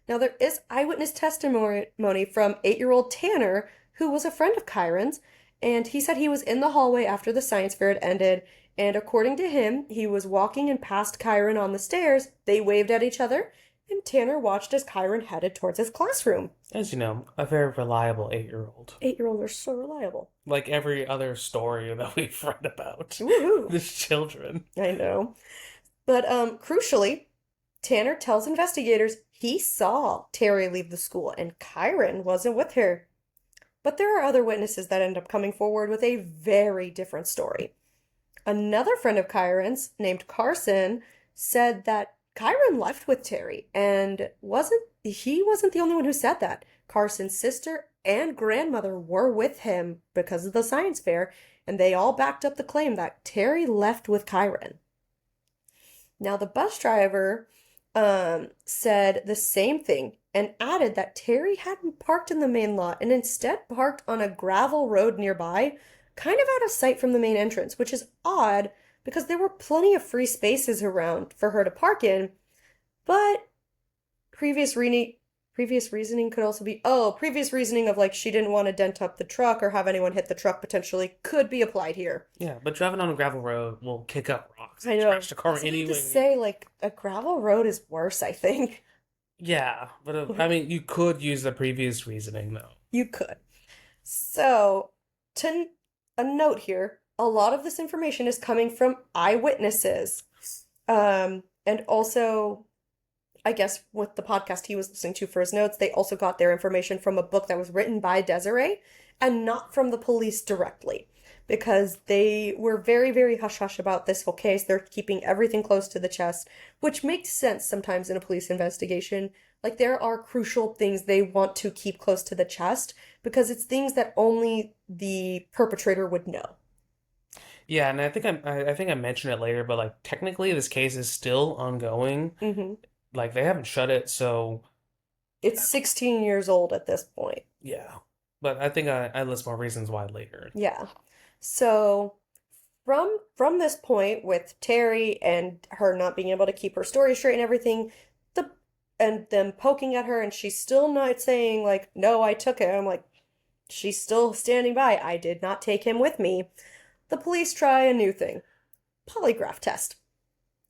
Now, there is eyewitness testimony from 8-year-old Tanner, who was a friend of Kyron's, And he said he was in the hallway after the science fair had ended, and according to him, he was walking and passed Kyron on the stairs. They waved at each other, and Tanner watched as Kyron headed towards his classroom. As you know, a very reliable 8-year-old. 8-year-olds are so reliable. Like every other story that we've read about. Woohoo! These children. I know. But crucially, Tanner tells investigators he saw Terry leave the school and Kyron wasn't with her. But there are other witnesses that end up coming forward with a very different story. Another friend of Kyron's, named Carson, said that Kyron left with Terry and he wasn't the only one who said that. Carson's sister and grandmother were with him because of the science fair, and they all backed up the claim that Terry left with Kyron. Now, the bus driver said the same thing and added that Terry hadn't parked in the main lot and instead parked on a gravel road nearby, kind of out of sight from the main entrance, which is odd because there were plenty of free spaces around for her to park in. But previous reasoning could also be, previous reasoning of like she didn't want to dent up the truck or have anyone hit the truck potentially could be applied here. Yeah, but driving on a gravel road will kick up rocks I and know. scratch the car So you have anyway. to say like a gravel road is worse, I think. Yeah, but I mean, you could use the previous reasoning though. You could. So, to a note here, a lot of this information is coming from eyewitnesses. And also, I guess with the podcast he was listening to for his notes, they also got their information from a book that was written by Desiree and not from the police directly. Because they were very, very hush hush about this whole case. They're keeping everything close to the chest, which makes sense sometimes in a police investigation. Like, there are crucial things they want to keep close to the chest because it's things that only the perpetrator would know. Yeah, and I think I mentioned it later, but like technically this case is still ongoing. Hmm. Like they haven't shut it, so It's 16 years old at this point. yeah. But I think I list more reasons why later. Yeah. So from this point with Terry and her not being able to keep her story straight and everything, the and them poking at her and she's still not saying like, "No, I took him." Like she's still standing by. "I did not take him with me." The police try a new thing. Polygraph test.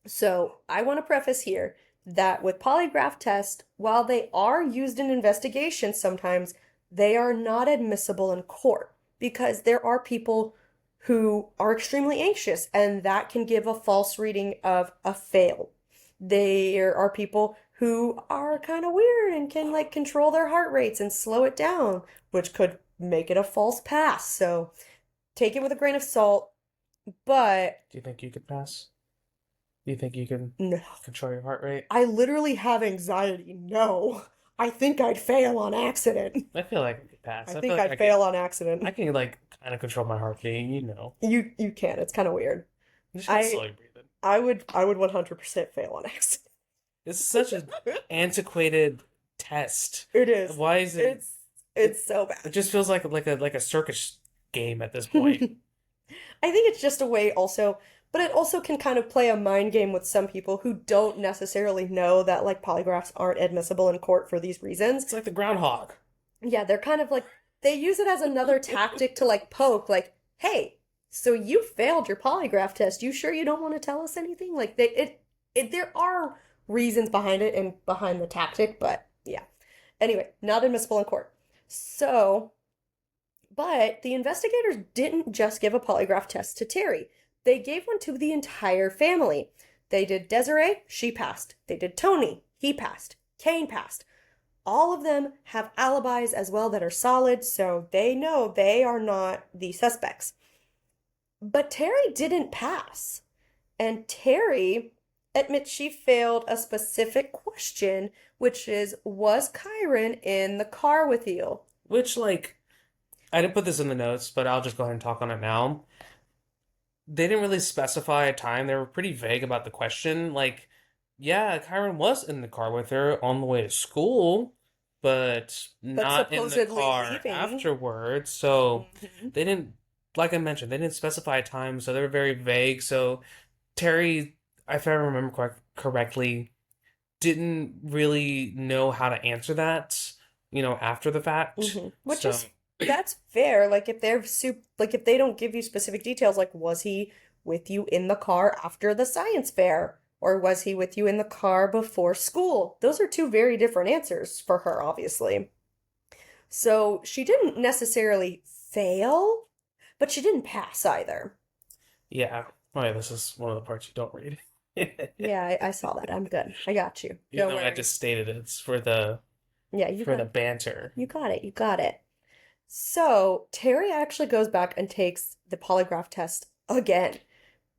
So, I want to preface here that with polygraph tests, while they are used in investigations sometimes, they are not admissible in court because there are people who are extremely anxious and that can give a false reading of a fail. There are people who are kind of weird and can like control their heart rates and slow it down, which could make it a false pass. So, take it with a grain of salt, but Do you think you could pass? Do you think you can no. control your heart rate? I literally have anxiety. No. I think I'd fail on accident. I feel like I could pass. I I think feel like I'd fail on accident. I can like kind of control my heartbeat, you know. You can. It's kind of weird. I'm just gonna I slowly breathe it. I would 100% fail on accident. This is such an antiquated test. It is. Why is it? It's so It bad. just feels like a circus game at this point. I think it's just a way also, but it also can kind of play a mind game with some people who don't necessarily know that like polygraphs aren't admissible in court for these reasons. It's like the groundhog. Yeah, they're kind of like they use it as another tactic to like poke like, "Hey, so you failed your polygraph test. You sure you don't want to tell us anything?" Like there are reasons behind it and behind the tactic, but yeah. Anyway, not admissible in court. So, but the investigators didn't just give a polygraph test to Terry. They gave one to the entire family. They did Desiree, she passed. They did Tony, he passed. Kane passed. All of them have alibis as well that are solid, so they know they are not the suspects. But Terry didn't pass. And Terry admits she failed a specific question, which is, was Kyron in the car with you? Which, like, I didn't put this in the notes, but I'll just go ahead and talk on it now. They didn't really specify a time. They were pretty vague about the question. Like, yeah, Kyron was in the car with her on the way to school, but But not in the supposedly car leaving. afterwards. So Mhm. they didn't, like I mentioned, they didn't specify a time, so they were very vague. So Terry, if I remember correctly, didn't really know how to answer that, after the fact. Mhm. Which So, is that's fair. Like if they're like if they don't give you specific details, like was he with you in the car after the science fair? Or was he with you in the car before school? Those are two very different answers for her, obviously. So she didn't necessarily fail, but she didn't pass either. Yeah. Oh yeah, this is one of the parts you don't read. Yeah, I saw that. I'm good. I got you. Even Don't though I worry. just stated it, it's Yeah, for the banter. you got it. You got it. So Terry actually goes back and takes the polygraph test again.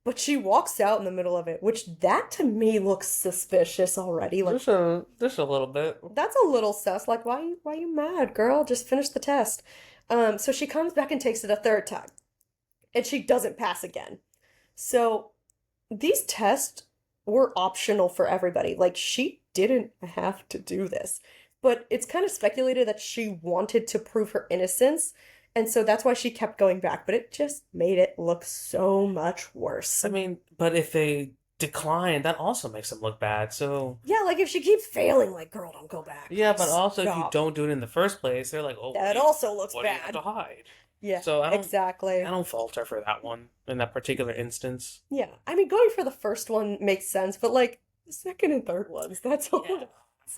But she walks out in the middle of it, which that to me looks suspicious already. Like Just a little bit. that's a little sus. Like why you mad, girl? Just finish the test. So she comes back and takes it a third time, and she doesn't pass again. So these tests were optional for everybody. Like she didn't have to do this. But it's kind of speculated that she wanted to prove her innocence, and so that's why she kept going back, but it just made it look so much worse. I mean, but if they decline, that also makes them look bad. So Yeah, like if she keeps failing, like, girl, don't go back. yeah, Like, but also if you stop. don't do it in the first place, they're like, oh, That also looks what do you have bad. to hide? Yeah, So I exactly. don't fault her for that one in that particular instance. Yeah, I mean, going for the first one makes sense, but like the second and third ones, Yeah, that's a little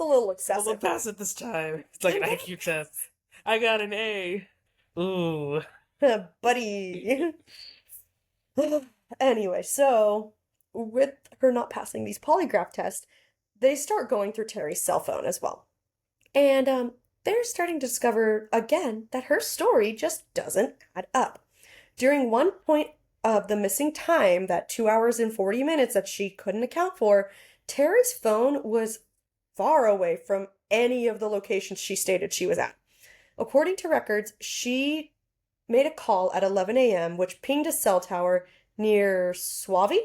I'm gonna excessive. pass it this time. It's like I'm an IQ test. I got an A. Ooh. gonna, buddy. Anyway, so with her not passing these polygraph tests, they start going through Terry's cell phone as well. And they're starting to discover again that her story just doesn't add up. During one point of the missing time, that 2 hours and 40 minutes that she couldn't account for, Terry's phone was far away from any of the locations she stated she was at. According to records, she made a call at 11 a.m., which pinged a cell tower near Savi?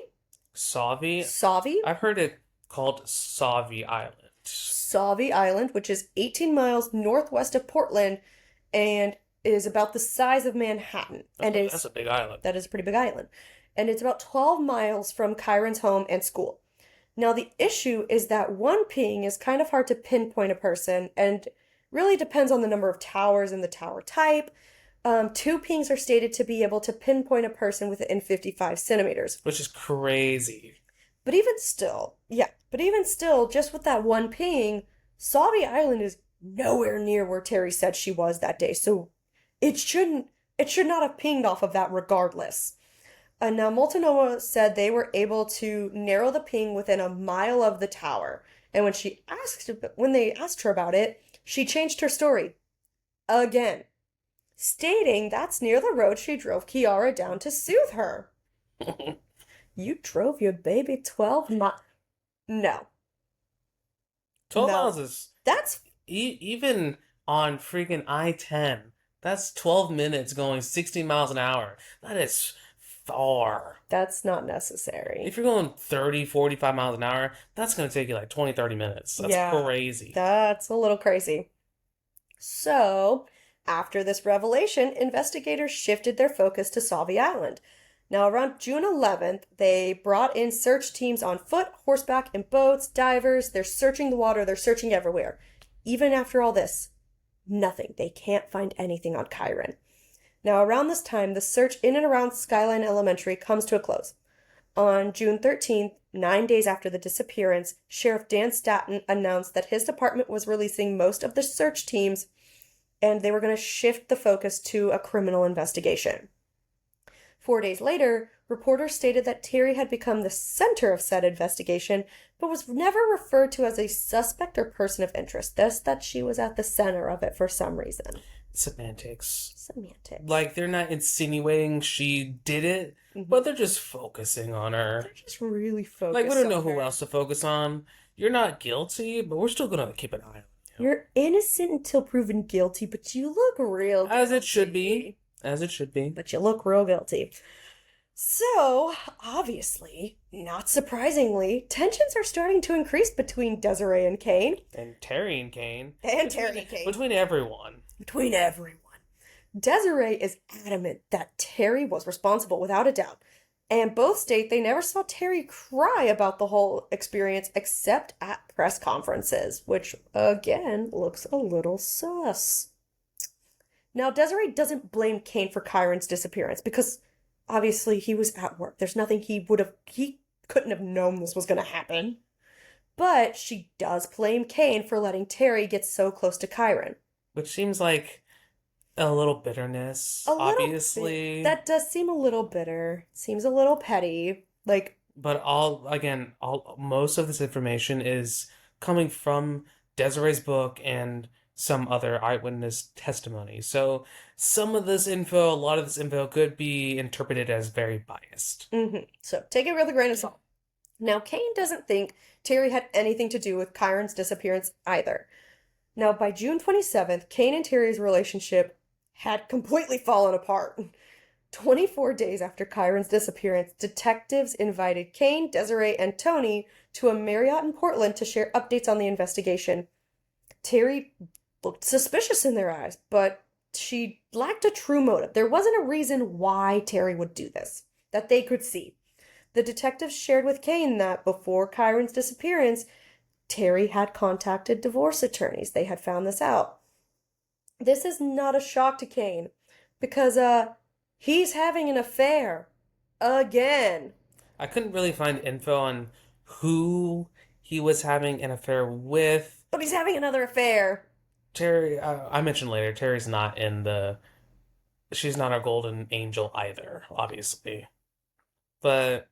Savi? I've heard it called Savi Island. Savi Island, which is 18 miles northwest of Portland and is about the size of Manhattan. And That's is a big island. that is a pretty big island. And it's about 12 miles from Kyron's home and school. Now, the issue is that one ping is kind of hard to pinpoint a person and really depends on the number of towers and the tower type. Two pings are stated to be able to pinpoint a person within 55 centimeters. Which is crazy. But even still, just with that one ping, Saudi Island is nowhere near where Terry said she was that day. So it shouldn't, it should not have pinged off of that regardless. Now, Multnomah said they were able to narrow the ping within a mile of the tower. And when they asked her about it, she changed her story again, stating that's near the road she drove Kiara down to soothe her. You drove your baby 12 miles. No, 12 no. miles is That's even on freaking I-10. That's 12 minutes going 60 miles an hour. That is far. that's not necessary. If you're going 30, 45 miles an hour, that's going to take you like 20, 30 minutes. That's Yeah, crazy. that's a little crazy. So, after this revelation, investigators shifted their focus to Sauvie Island. Now, around June 11th, they brought in search teams on foot, horseback, and boats, divers. They're searching the water, they're searching everywhere. Even after all this, nothing. They can't find anything on Kyron. Now, around this time, the search in and around Skyline Elementary comes to a close. On June 13th, 9 days after the disappearance, Sheriff Dan Statton announced that his department was releasing most of the search teams and they were going to shift the focus to a criminal investigation. 4 days later, reporters stated that Terry had become the center of said investigation, but was never referred to as a suspect or person of interest, thus that she was at the center of it for some reason. Semantics. Semantics. Like, they're not insinuating she did it, but they're just focusing on her. They're just really focused Like, we don't know on who her. else to focus on. You're not guilty, but we're still gonna keep an eye on you. You're innocent until proven guilty, but you look real As it should guilty. be. As it should be. But you look real guilty. So, obviously, not surprisingly, tensions are starting to increase between Desiree and Kane. And Terry and Kane. And Terry and Kane. Between everyone. Between everyone. Desiree is adamant that Terry was responsible without a doubt. And both state they never saw Terry cry about the whole experience except at press conferences, which again looks a little sus. Now, Desiree doesn't blame Kane for Kyron's disappearance because obviously he was at work. There's nothing he couldn't have known this was going to happen. But she does blame Kane for letting Terry get so close to Kyron. Which seems like a little bitterness, A little bit. obviously. That does seem a little bitter. Seems a little petty. Like, But all most of this information is coming from Desiree's book and some other eyewitness testimony. So some of this info, a lot of this info could be interpreted as very biased. so take it with a grain of salt. Now, Kane doesn't think Terry had anything to do with Kyron's disappearance either. Now, by June 27th, Kane and Terry's relationship had completely fallen apart. 24 days after Kyron's disappearance, detectives invited Kane, Desiree, and Tony to a Marriott in Portland to share updates on the investigation. Terry looked suspicious in their eyes, but she lacked a true motive. There wasn't a reason why Terry would do this that they could see. The detectives shared with Kane that before Kyron's disappearance, Terry had contacted divorce attorneys. They had found this out. This is not a shock to Kane because he's having an affair again. I couldn't really find info on who he was having an affair with. But he's having another affair. Terry, I mentioned later, Terry's not in the. She's not a golden angel either, obviously. But,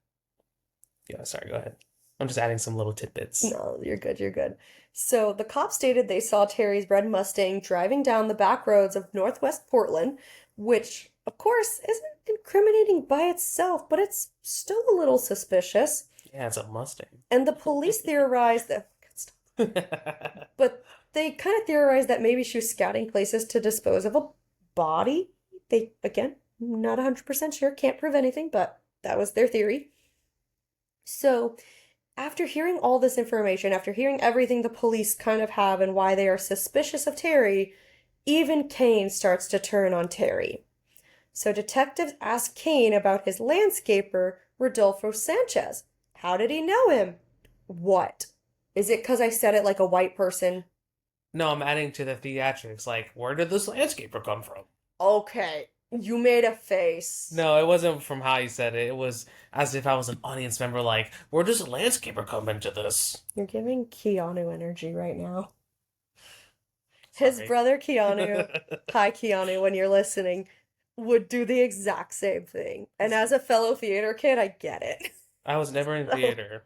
yeah, sorry, go ahead. I'm just adding some little tidbits. No, you're good, you're good. So the cops stated they saw Terry's red Mustang driving down the back roads of Northwest Portland, which, of course, isn't incriminating by itself, but it's still a little suspicious. Yeah, it's a Mustang. And the police theorized that. But they kind of theorized that maybe she was scouting places to dispose of a body. They, again, not 100% sure, can't prove anything, but that was their theory. So, after hearing all this information, after hearing everything the police kind of have and why they are suspicious of Terry, even Kane starts to turn on Terry. So, detectives ask Kane about his landscaper, Rodolfo Sanchez. How did he know him? What? Is it because I said it like a white person? No, I'm adding to the theatrics. Like, where did this landscaper come from? Okay, you made a face. No, it wasn't from how you said it. It was as if I was an audience member, like, where does the landscaper come into this? You're giving Keanu energy right now. His Sorry. brother Keanu, hi Keanu, when you're listening, would do the exact same thing. And as a fellow theater kid, I get it. I was never in theater,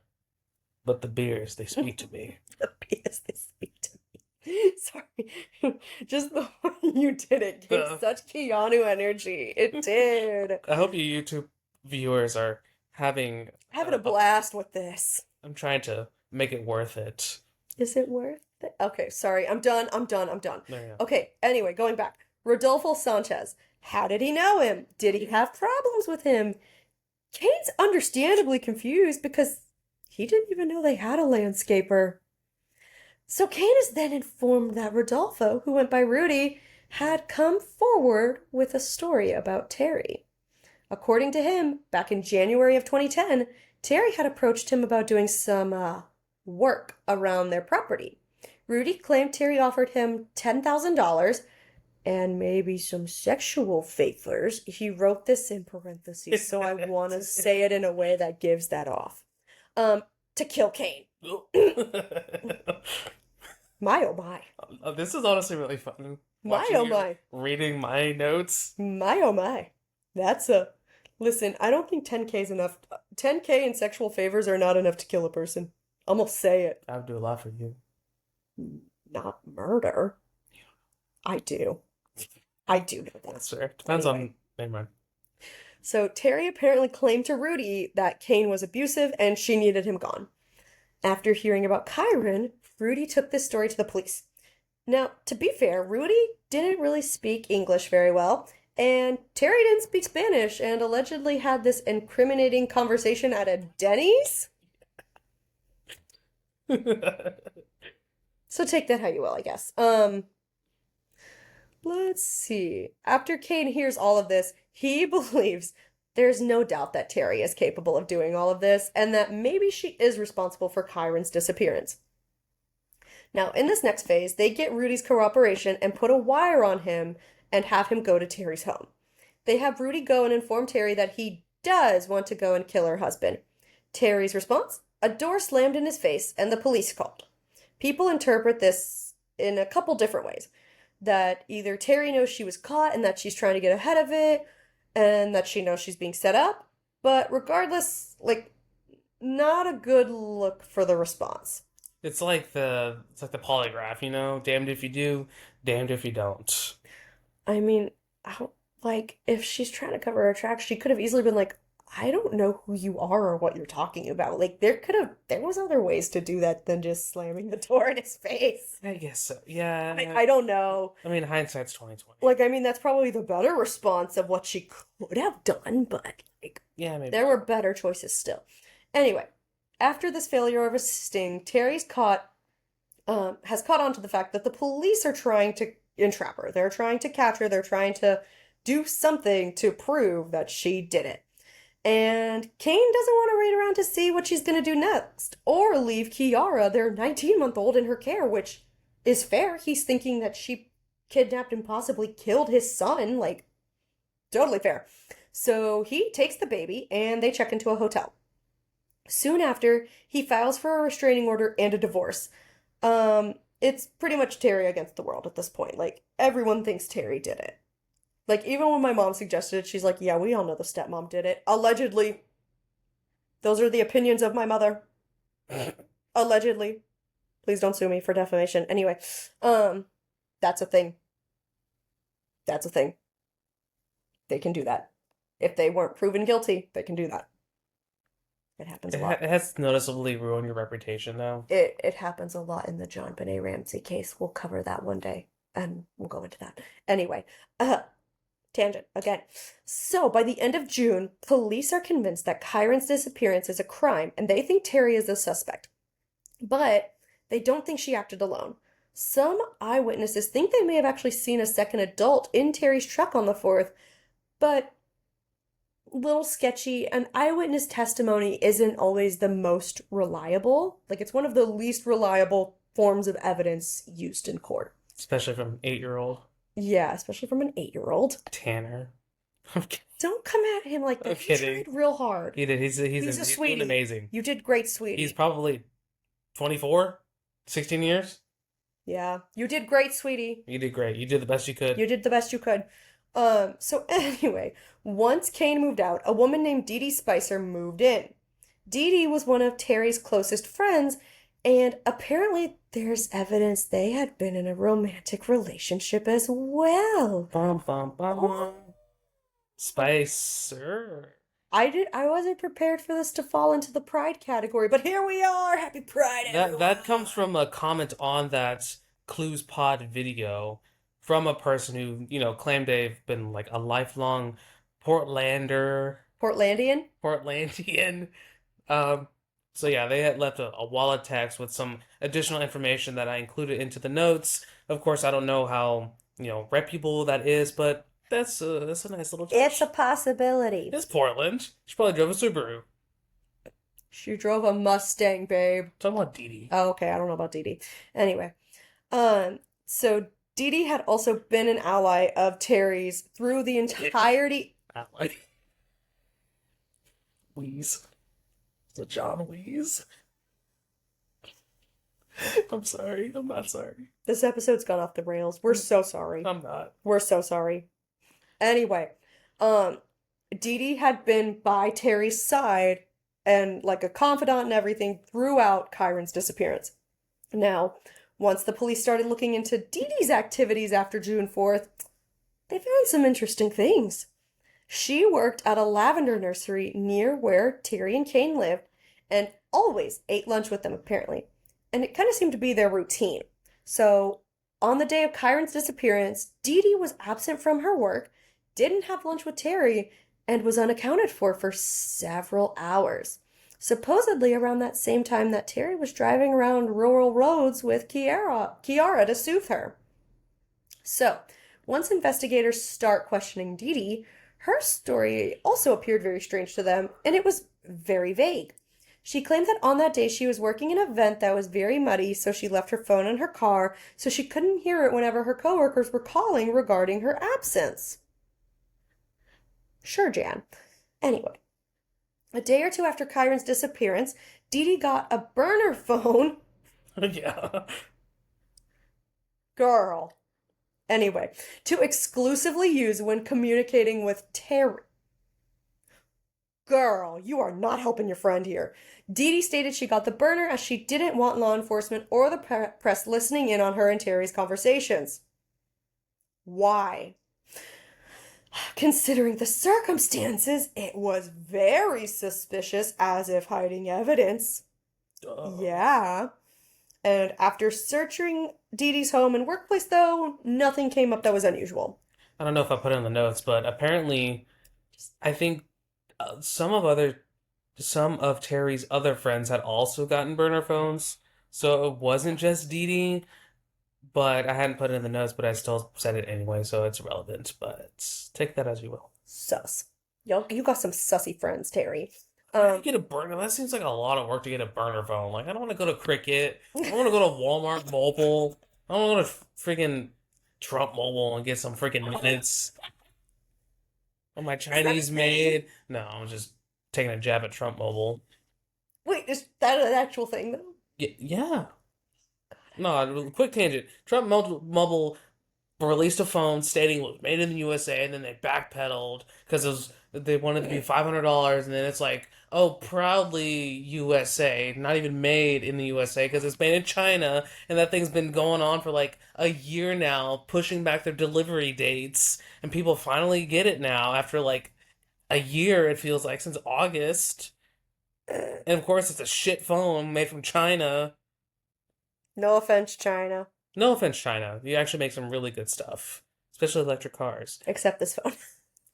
but the beers, they speak to me. The BS they speak to me. Sorry. Just the way you did it gave such Keanu energy. It did. I hope you YouTube viewers are having Having a blast with this. I'm trying to make it worth it. Is it worth it? Okay, sorry. I'm done. There you go. Okay, anyway, going back. Rodolfo Sanchez. How did he know him? Did he have problems with him? Kane's understandably confused because he didn't even know they had a landscaper. So Kane is then informed that Rodolfo, who went by Rudy, had come forward with a story about Terry. According to him, back in January of 2010, Terry had approached him about doing some work around their property. Rudy claimed Terry offered him $10,000 and maybe some sexual favors. He wrote this in parentheses, so I want to say it in a way that gives that off. To kill Kane. My oh my. This is honestly really fun. My oh my. Reading my notes. My oh my. That's a... Listen, I don't think 10K is enough. 10K and sexual favors are not enough to kill a person. I'm gonna say it. I would do a lot for you. Not murder. I do. I do know that. That's fair. Depends on... Never mind. So Terry apparently claimed to Rudy that Kane was abusive and she needed him gone. After hearing about Kyron, Rudy took this story to the police. Now, to be fair, Rudy didn't really speak English very well, and Terry didn't speak Spanish and allegedly had this incriminating conversation at a Denny's. So take that how you will, I guess. Let's see. After Kane hears all of this, he believes there's no doubt that Terry is capable of doing all of this and that maybe she is responsible for Kyron's disappearance. Now, in this next phase, they get Rudy's cooperation and put a wire on him and have him go to Terry's home. They have Rudy go and inform Terry that he does want to go and kill her husband. Terry's response? A door slammed in his face and the police called. People interpret this in a couple different ways. That either Terry knows she was caught and that she's trying to get ahead of it, and that she knows she's being set up. But regardless, like, not a good look for the response. It's like the polygraph, you know? Damned if you do, damned if you don't. I mean, like, if she's trying to cover her tracks, she could have easily been like, I don't know who you are or what you're talking about. Like, there was other ways to do that than just slamming the door in his face. I guess so. Yeah. I don't know. I mean, hindsight's 2020. Like, I mean, that's probably the better response of what she could have done, but, like, Yeah, maybe. there were better choices still. Anyway, after this failure of a sting, Terry's has caught on to the fact that the police are trying to entrap her. They're trying to catch her. They're trying to do something to prove that she did it. And Kane doesn't want to wait around to see what she's going to do next or leave Kiara, their 19-month-old, in her care, which is fair. He's thinking that she kidnapped and possibly killed his son. Like, totally fair. So he takes the baby and they check into a hotel. Soon after, he files for a restraining order and a divorce. It's pretty much Terry against the world at this point. Like, everyone thinks Terry did it. Like, even when my mom suggested it, she's like, yeah, we all know the stepmom did it. Allegedly. Those are the opinions of my mother. Allegedly. Please don't sue me for defamation. Anyway, that's a thing. That's a thing. They can do that. If they weren't proven guilty, they can do that. It happens a lot. It has noticeably ruined your reputation, though. It happens a lot in the John Benet Ramsey case. We'll cover that one day, and we'll go into that. Anyway, tangent again. So, by the end of June, police are convinced that Kyron's disappearance is a crime, and they think Terry is the suspect. But they don't think she acted alone. Some eyewitnesses think they may have actually seen a second adult in Terry's truck on the 4th, but little sketchy, and eyewitness testimony isn't always the most reliable. Like, it's one of the least reliable forms of evidence used in court. Especially from an 8-year-old. Yeah, especially from an 8-year-old. Tanner. Don't come at him like that. I'm He kidding. tried real hard. He did. He's a sweetie. doing amazing. You did great, sweetie. He's probably 24, 16 years. Yeah, you did great, sweetie. You did great. You did the best you could. You did the best you could. So anyway, once Kane moved out, a woman named Dee Dee Spicer moved in. Dee Dee was one of Terry's closest friends, and apparently there's evidence they had been in a romantic relationship as well. Bum, bum, bum. Spicer. I wasn't prepared for this to fall into the pride category, but here we are. Happy Pride, everyone. That comes from a comment on that Clues Pod video from a person who, claimed they've been like a lifelong Portlandian. So yeah, they had left a wall of text with some additional information that I included into the notes. Of course, I don't know how, reputable that is, but that's a nice little touch. It's a possibility. It's Portland. She probably drove a Subaru. She drove a Mustang, babe. Talking about Dee Dee. Oh, okay. I don't know about Dee Dee. Anyway, so Dee Dee had also been an ally of Terry's through the entirety. Ally. Weeze. So John Weeze. I'm sorry. I'm not sorry. This episode's gone off the rails. We're so sorry. I'm not. We're so sorry. Anyway, Dee Dee had been by Terry's side and like a confidant and everything throughout Kyron's disappearance. Now, once the police started looking into Dee Dee's activities after June 4th, they found some interesting things. She worked at a lavender nursery near where Terry and Kane lived and always ate lunch with them, apparently. And it kind of seemed to be their routine. So, on the day of Kyron's disappearance, Dee Dee was absent from her work, didn't have lunch with Terry, and was unaccounted for several hours. Supposedly around that same time that Terry was driving around rural roads with Kiara to soothe her. So, once investigators start questioning Dee Dee, her story also appeared very strange to them, and it was very vague. She claimed that on that day she was working an event that was very muddy, so she left her phone in her car so she couldn't hear it whenever her coworkers were calling regarding her absence. Sure, Jan. Anyway, a day or two after Kyron's disappearance, Dee Dee got a burner phone. Yeah. Girl. Anyway, to exclusively use when communicating with Terry. Girl, you are not helping your friend here. Dee Dee stated she got the burner as she didn't want law enforcement or the press listening in on her and Terry's conversations. Why? Considering the circumstances, it was very suspicious, as if hiding evidence. Yeah. And after searching Dee Dee's home and workplace, though, nothing came up that was unusual. I don't know if I put it in the notes, but apparently, I think some of Terry's other friends had also gotten burner phones, so it wasn't just Dee Dee. But I hadn't put it in the notes, but I still said it anyway, so it's relevant. But take that as you will. Sus. You got some sussy friends, Terry. How do you get a burner? That seems like a lot of work to get a burner phone. Like, I don't want to go to Cricket. I don't want to go to Walmart Mobile. I don't want to go to freaking Trump Mobile and get some freaking minutes on my Chinese made. No, I'm just taking a jab at Trump Mobile. Wait, is that an actual thing, though? Yeah. No, quick tangent. Mobile released a phone stating it was made in the USA, and then they backpedaled because they wanted to be $500, and then it's like, oh, proudly USA, not even made in the USA because it's made in China, and that thing's been going on for like a year now, pushing back their delivery dates, and people finally get it now after like a year, it feels like, since August. And of course, it's a shit phone made from China. No offense, China. No offense, China. You actually make some really good stuff, especially electric cars, Except this phone.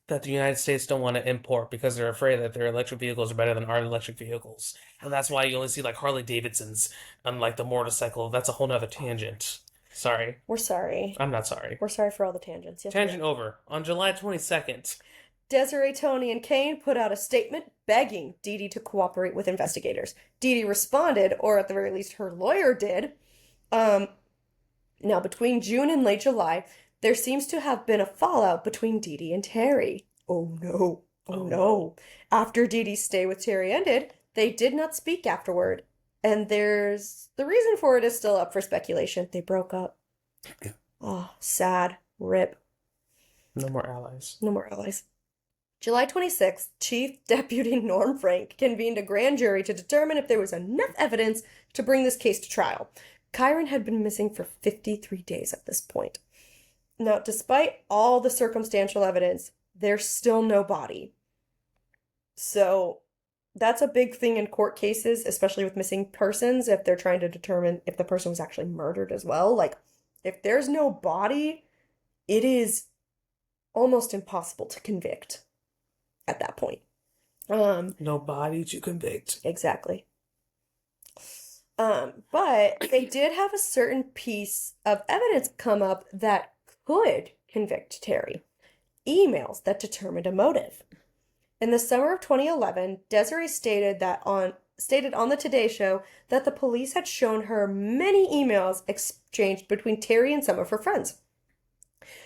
that the United States don't want to import because they're afraid that their electric vehicles are better than our electric vehicles. And that's why you only see like Harley Davidsons on like the motorcycle. That's a whole nother tangent. Sorry. We're sorry. I'm not sorry. We're sorry for all the tangents. Yes, Tangent over. On July 22nd. Desiree, Tony, and Kane put out a statement begging Dee Dee to cooperate with investigators. Dee Dee responded, or at the very least her lawyer did. Now, between June and late July, there seems to have been a fallout between Dee Dee and Terry. Oh no. Oh no. After Dee Dee's stay with Terry ended, they did not speak afterward. And the reason for it is still up for speculation. They broke up. Oh, sad. Rip. No more allies. No more allies. July 26th, Chief Deputy Norm Frank convened a grand jury to determine if there was enough evidence to bring this case to trial. Kyron had been missing for 53 days at this point. Now, despite all the circumstantial evidence, there's still no body. So, that's a big thing in court cases, especially with missing persons, if they're trying to determine if the person was actually murdered as well. Like, if there's no body, it is almost impossible to convict at that point. No body to convict. Exactly. But they did have a certain piece of evidence come up that could convict Terry. Emails that determined a motive. In the summer of 2011, Desiree stated on the Today Show that the police had shown her many emails exchanged between Terry and some of her friends.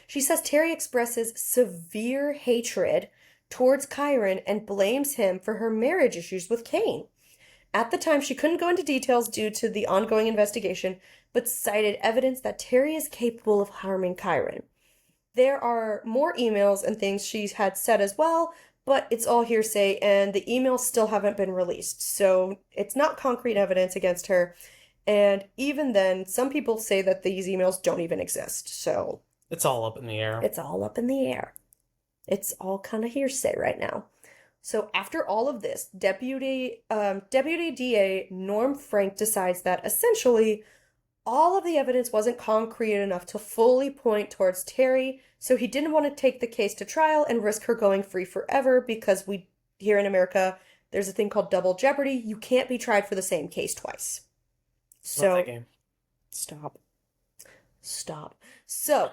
She says Terry expresses severe hatred towards Kyron and blames him for her marriage issues with Kane. At the time, she couldn't go into details due to the ongoing investigation, but cited evidence that Terry is capable of harming Kyron. There are more emails and things she had said as well, but it's all hearsay, and the emails still haven't been released, so it's not concrete evidence against her. And even then, some people say that these emails don't even exist, so It's all up in the air. it's all up in the air. It's all kind of hearsay right now. So after all of this, Deputy DA Norm Frank decides that essentially all of the evidence wasn't concrete enough to fully point towards Terry, so he didn't want to take the case to trial and risk her going free forever because here in America, there's a thing called double jeopardy. You can't be tried for the same case twice. Love that So, game. stop. So,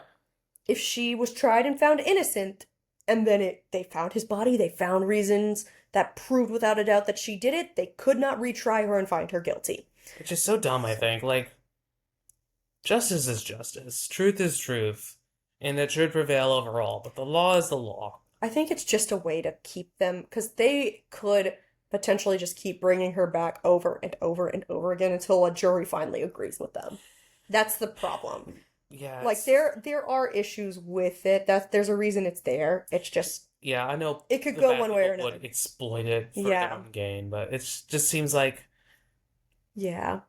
if she was tried and found innocent, and then they found his body, they found reasons that proved without a doubt that she did it, they could not retry her and find her guilty. Which is so dumb, I think. Like, justice is justice, truth is truth, and it should prevail overall, but the law is the law. I think it's just a way to keep them, because they could potentially just keep bringing her back over and over and over again until a jury finally agrees with them. That's the problem. Yeah, Like there are issues with it. There's a reason it's there. It's just yeah, I know it could the go bad one way or people another. would exploit it for their Yeah. own gain, but it just seems like, Yeah.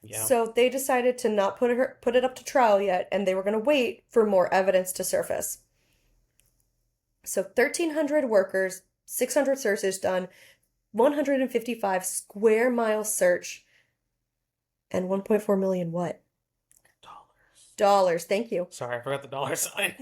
yeah. So they decided to not put it up to trial yet, and they were going to wait for more evidence to surface. So 1,300 workers, 600 searches done, 155 square mile search, and 1.4 million what? Dollars. Dollars. Thank you. Sorry, I forgot the dollar sign.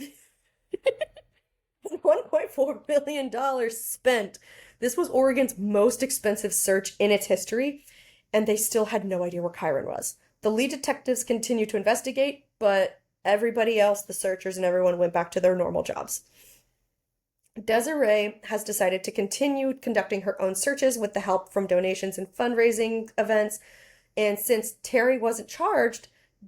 $1.4 million spent. This was Oregon's most expensive search in its history, and they still had no idea where Kyron was. The lead detectives continued to investigate, but everybody else, the searchers and everyone, went back to their normal jobs. Desiree has decided to continue conducting her own searches with the help from donations and fundraising events, and since Terry wasn't charged,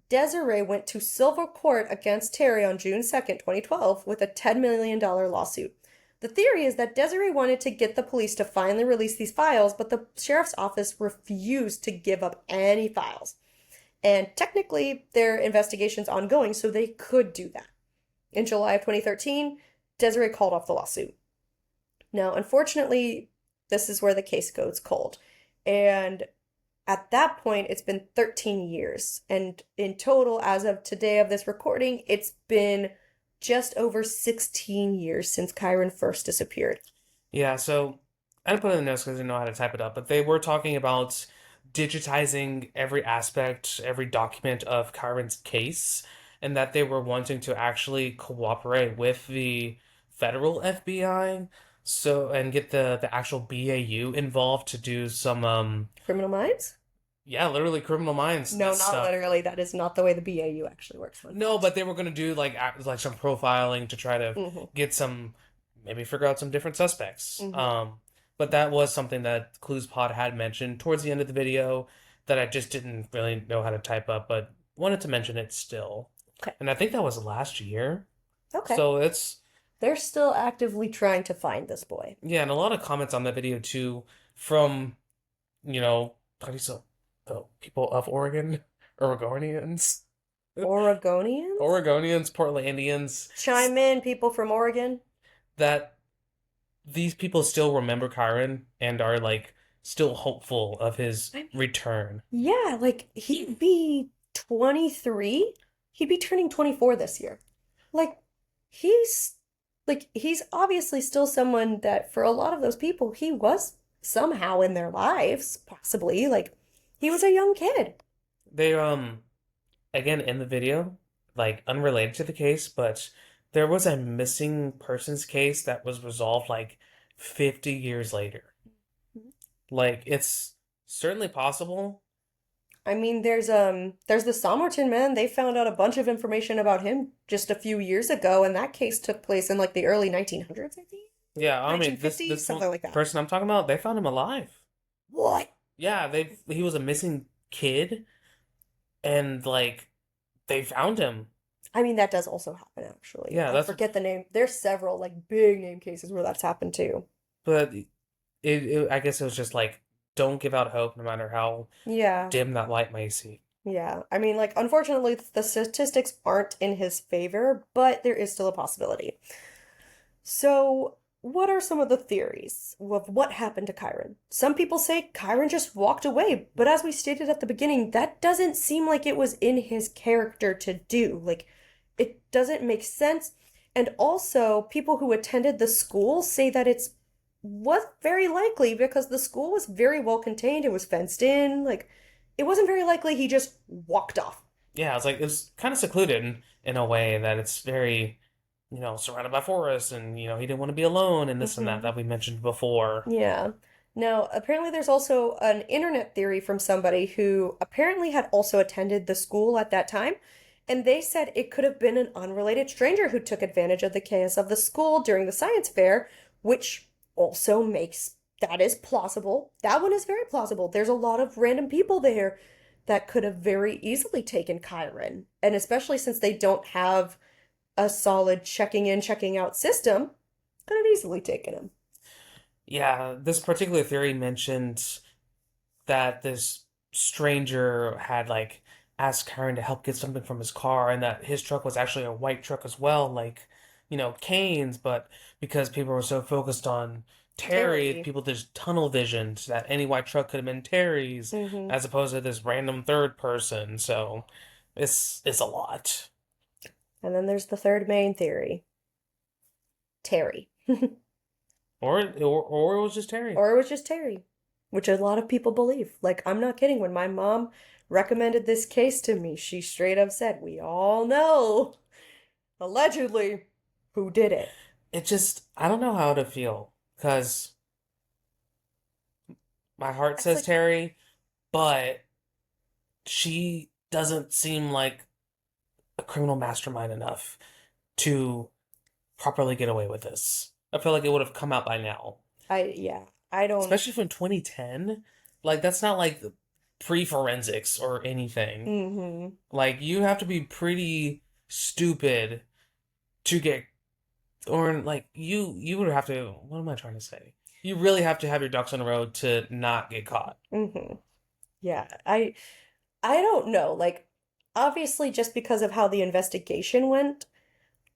Desiree went to civil court against Terry on June 2nd, 2012, with a $10 million lawsuit. The theory is that Desiree wanted to get the police to finally release these files, but the sheriff's office refused to give up any files. And technically, their investigation's ongoing, so they could do that. In July of 2013, Desiree called off the lawsuit. Now, unfortunately, this is where the case goes cold. And at that point, it's been 13 years. And in total, as of today of this recording, it's been just over 16 years since Kyron first disappeared. Yeah, so I didn't put it in the notes because I didn't know how to type it up, but they were talking about digitizing every aspect, every document of Kyron's case, and that they were wanting to actually cooperate with the federal FBI, so and get the actual BAU involved to do some Criminal Minds? yeah, literally Criminal Minds No, not stuff. literally. That is not the way the BAU actually works. Fun No, fact. but they were gonna do like some profiling to try to Mm-hmm. get some, maybe figure out some different suspects. Mm-hmm. But that was something that Clues Pod had mentioned towards the end of the video that I just didn't really know how to type up, but wanted to mention it still. Okay. And I think that was last year. Okay. So it's, They're still actively trying to find this boy. yeah, and a lot of comments on that video too from, how do you say, the people of Oregon, Oregonians, Oregonians? Oregonians, Portlandians, Chime in, people from Oregon. that these people still remember Kyron and are like still hopeful of his I mean, return. yeah, like he'd be 23. He'd be turning 24 this year. Like he's he's obviously still someone that for a lot of those people he was somehow in their lives, possibly. Like he was a young kid. They again in the video, like unrelated to the case, but there was a missing persons case that was resolved like 50 years later. Like it's certainly possible. I mean, there's the Somerton man. They found out a bunch of information about him just a few years ago, and that case took place in like the early 1900s, I think. Yeah, I mean this 1950s, this something like that. person I'm talking about, they found him alive. What? Yeah, he was a missing kid and like they found him. I mean, that does also happen, actually. Yeah, I that's forget the name. There's several like big name cases where that's happened too. but I guess it was just like don't give out hope no matter how Yeah, dim that light may seem. yeah. I mean, like, unfortunately, the statistics aren't in his favor, but there is still a possibility. So, what are some of the theories of what happened to Kyron? Some people say Kyron just walked away, but as we stated at the beginning, that doesn't seem like it was in his character to do. Like, it doesn't make sense. And also, people who attended the school say that it's was very likely because the school was very well contained, it was fenced in, like, it wasn't very likely he just walked off. Yeah, it's like it's kind of secluded in a way that it's very, surrounded by forests and he didn't want to be alone and this and that Hmm. that we mentioned before. Yeah. Now, apparently, there's also an internet theory from somebody who apparently had also attended the school at that time, and they said it could have been an unrelated stranger who took advantage of the chaos of the school during the science fair, which also makes that is plausible. That one is very plausible. There's a lot of random people there that could have very easily taken Kyron. And especially since they don't have a solid checking in, checking out system, could have easily taken him. Yeah, this particular theory mentioned that this stranger had like asked Karen to help get something from his car and that his truck was actually a white truck as well, like, Kane's, but because people were so focused on Terry, Terry. people just tunnel visioned that any white truck could have been Terry's Hmm. as opposed to this random third person. So it's a lot. And then there's the third main theory, Terry. Or it was just Terry. Or it was just Terry, which a lot of people believe. Like, I'm not kidding. When my mom recommended this case to me, she straight up said, "We all know, allegedly, who did it." I don't know how to feel because my heart It's says like, Terry, but she doesn't seem like a criminal mastermind enough to properly get away with this. I feel like it would have come out by now, yeah, I don't. especially from 2010. Like, that's not like pre-forensics or anything. Hmm. Like, you have to be pretty stupid to get, or like, you would have to, what am I trying to say? You really have to have your ducks in a row to not get caught. Hmm. Yeah, I don't know. Like, obviously, just because of how the investigation went,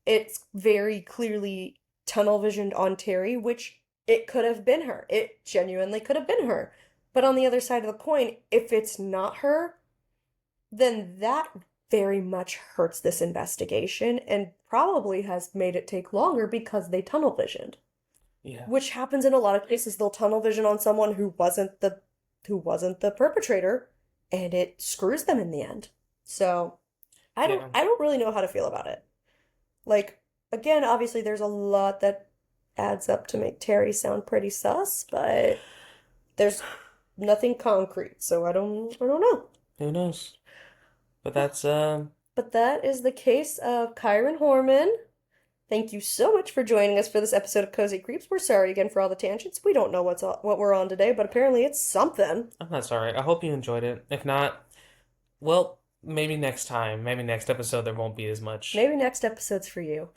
it's very clearly tunnel visioned on Terry, which it could have been her. It genuinely could have been her. But on the other side of the coin, if it's not her, then that very much hurts this investigation and probably has made it take longer because they tunnel visioned. Yeah. Which happens in a lot of cases. They'll tunnel vision on someone who wasn't the perpetrator, and it screws them in the end. So I don't Yeah. I don't really know how to feel about it. Like, again, obviously there's a lot that adds up to make Terry sound pretty sus, but there's nothing concrete, so I don't know. Who knows? But that's But that is the case of Kyron Horman. Thank you so much for joining us for this episode of Cozy Creeps. We're sorry again for all the tangents. We don't know what we're on today, but apparently it's something. I'm not sorry. I hope you enjoyed it. If not, well, maybe next time, maybe next episode there won't be as much. Maybe next episode's for you.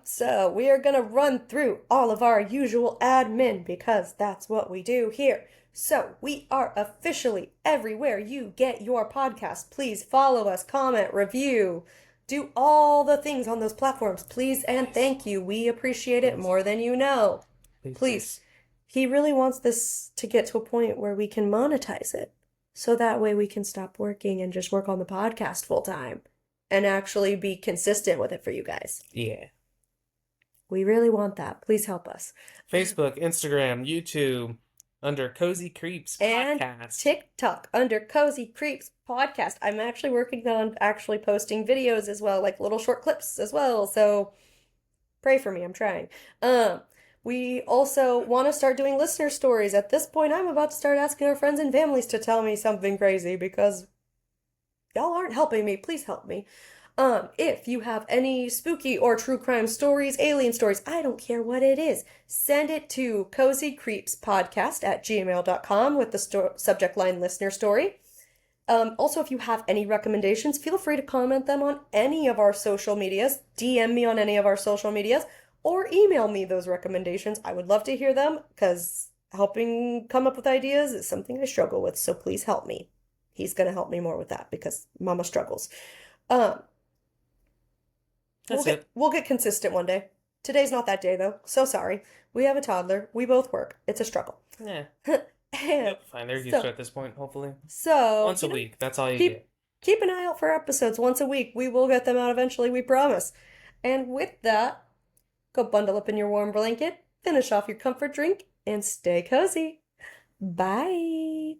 So we are gonna run through all of our usual admin because that's what we do here. So we are officially everywhere you get your podcast. Please follow us, comment, review, do all the things on those platforms. Please and Please, thank you. We appreciate it please, more than you know. please, Please. please. He really wants this to get to a point where we can monetize it. So that way we can stop working and just work on the podcast full time and actually be consistent with it for you guys. Yeah. We really want that. Please help us. Facebook, Instagram, YouTube, under Cozy Creeps And Podcast. TikTok under Cozy Creeps Podcast. I'm actually working on actually posting videos as well, like little short clips as well. So pray for me. I'm trying. We also want to start doing listener stories. At this point, I'm about to start asking our friends and families to tell me something crazy because y'all aren't helping me. Please help me. If you have any spooky or true crime stories, alien stories, I don't care what it is, send it to cozycreepspodcast@gmail.com with the subject line listener story. Also, if you have any recommendations, feel free to comment them on any of our social medias, DM me on any of our social medias, or email me those recommendations. I would love to hear them because helping come up with ideas is something I struggle with, so please help me. He's going to help me more with that because Mama struggles. Um, we'll That's get it. we'll get consistent one day. Today's not that day though. So sorry. We have a toddler. We both work. It's a struggle. Yeah. And You'll be fine. They're used to so it at this point, hopefully. so, Once a week. That's all you keep get. keep an eye out for episodes once a week. We will get them out eventually, we promise. And with that, go bundle up in your warm blanket, finish off your comfort drink, and stay cozy. Bye.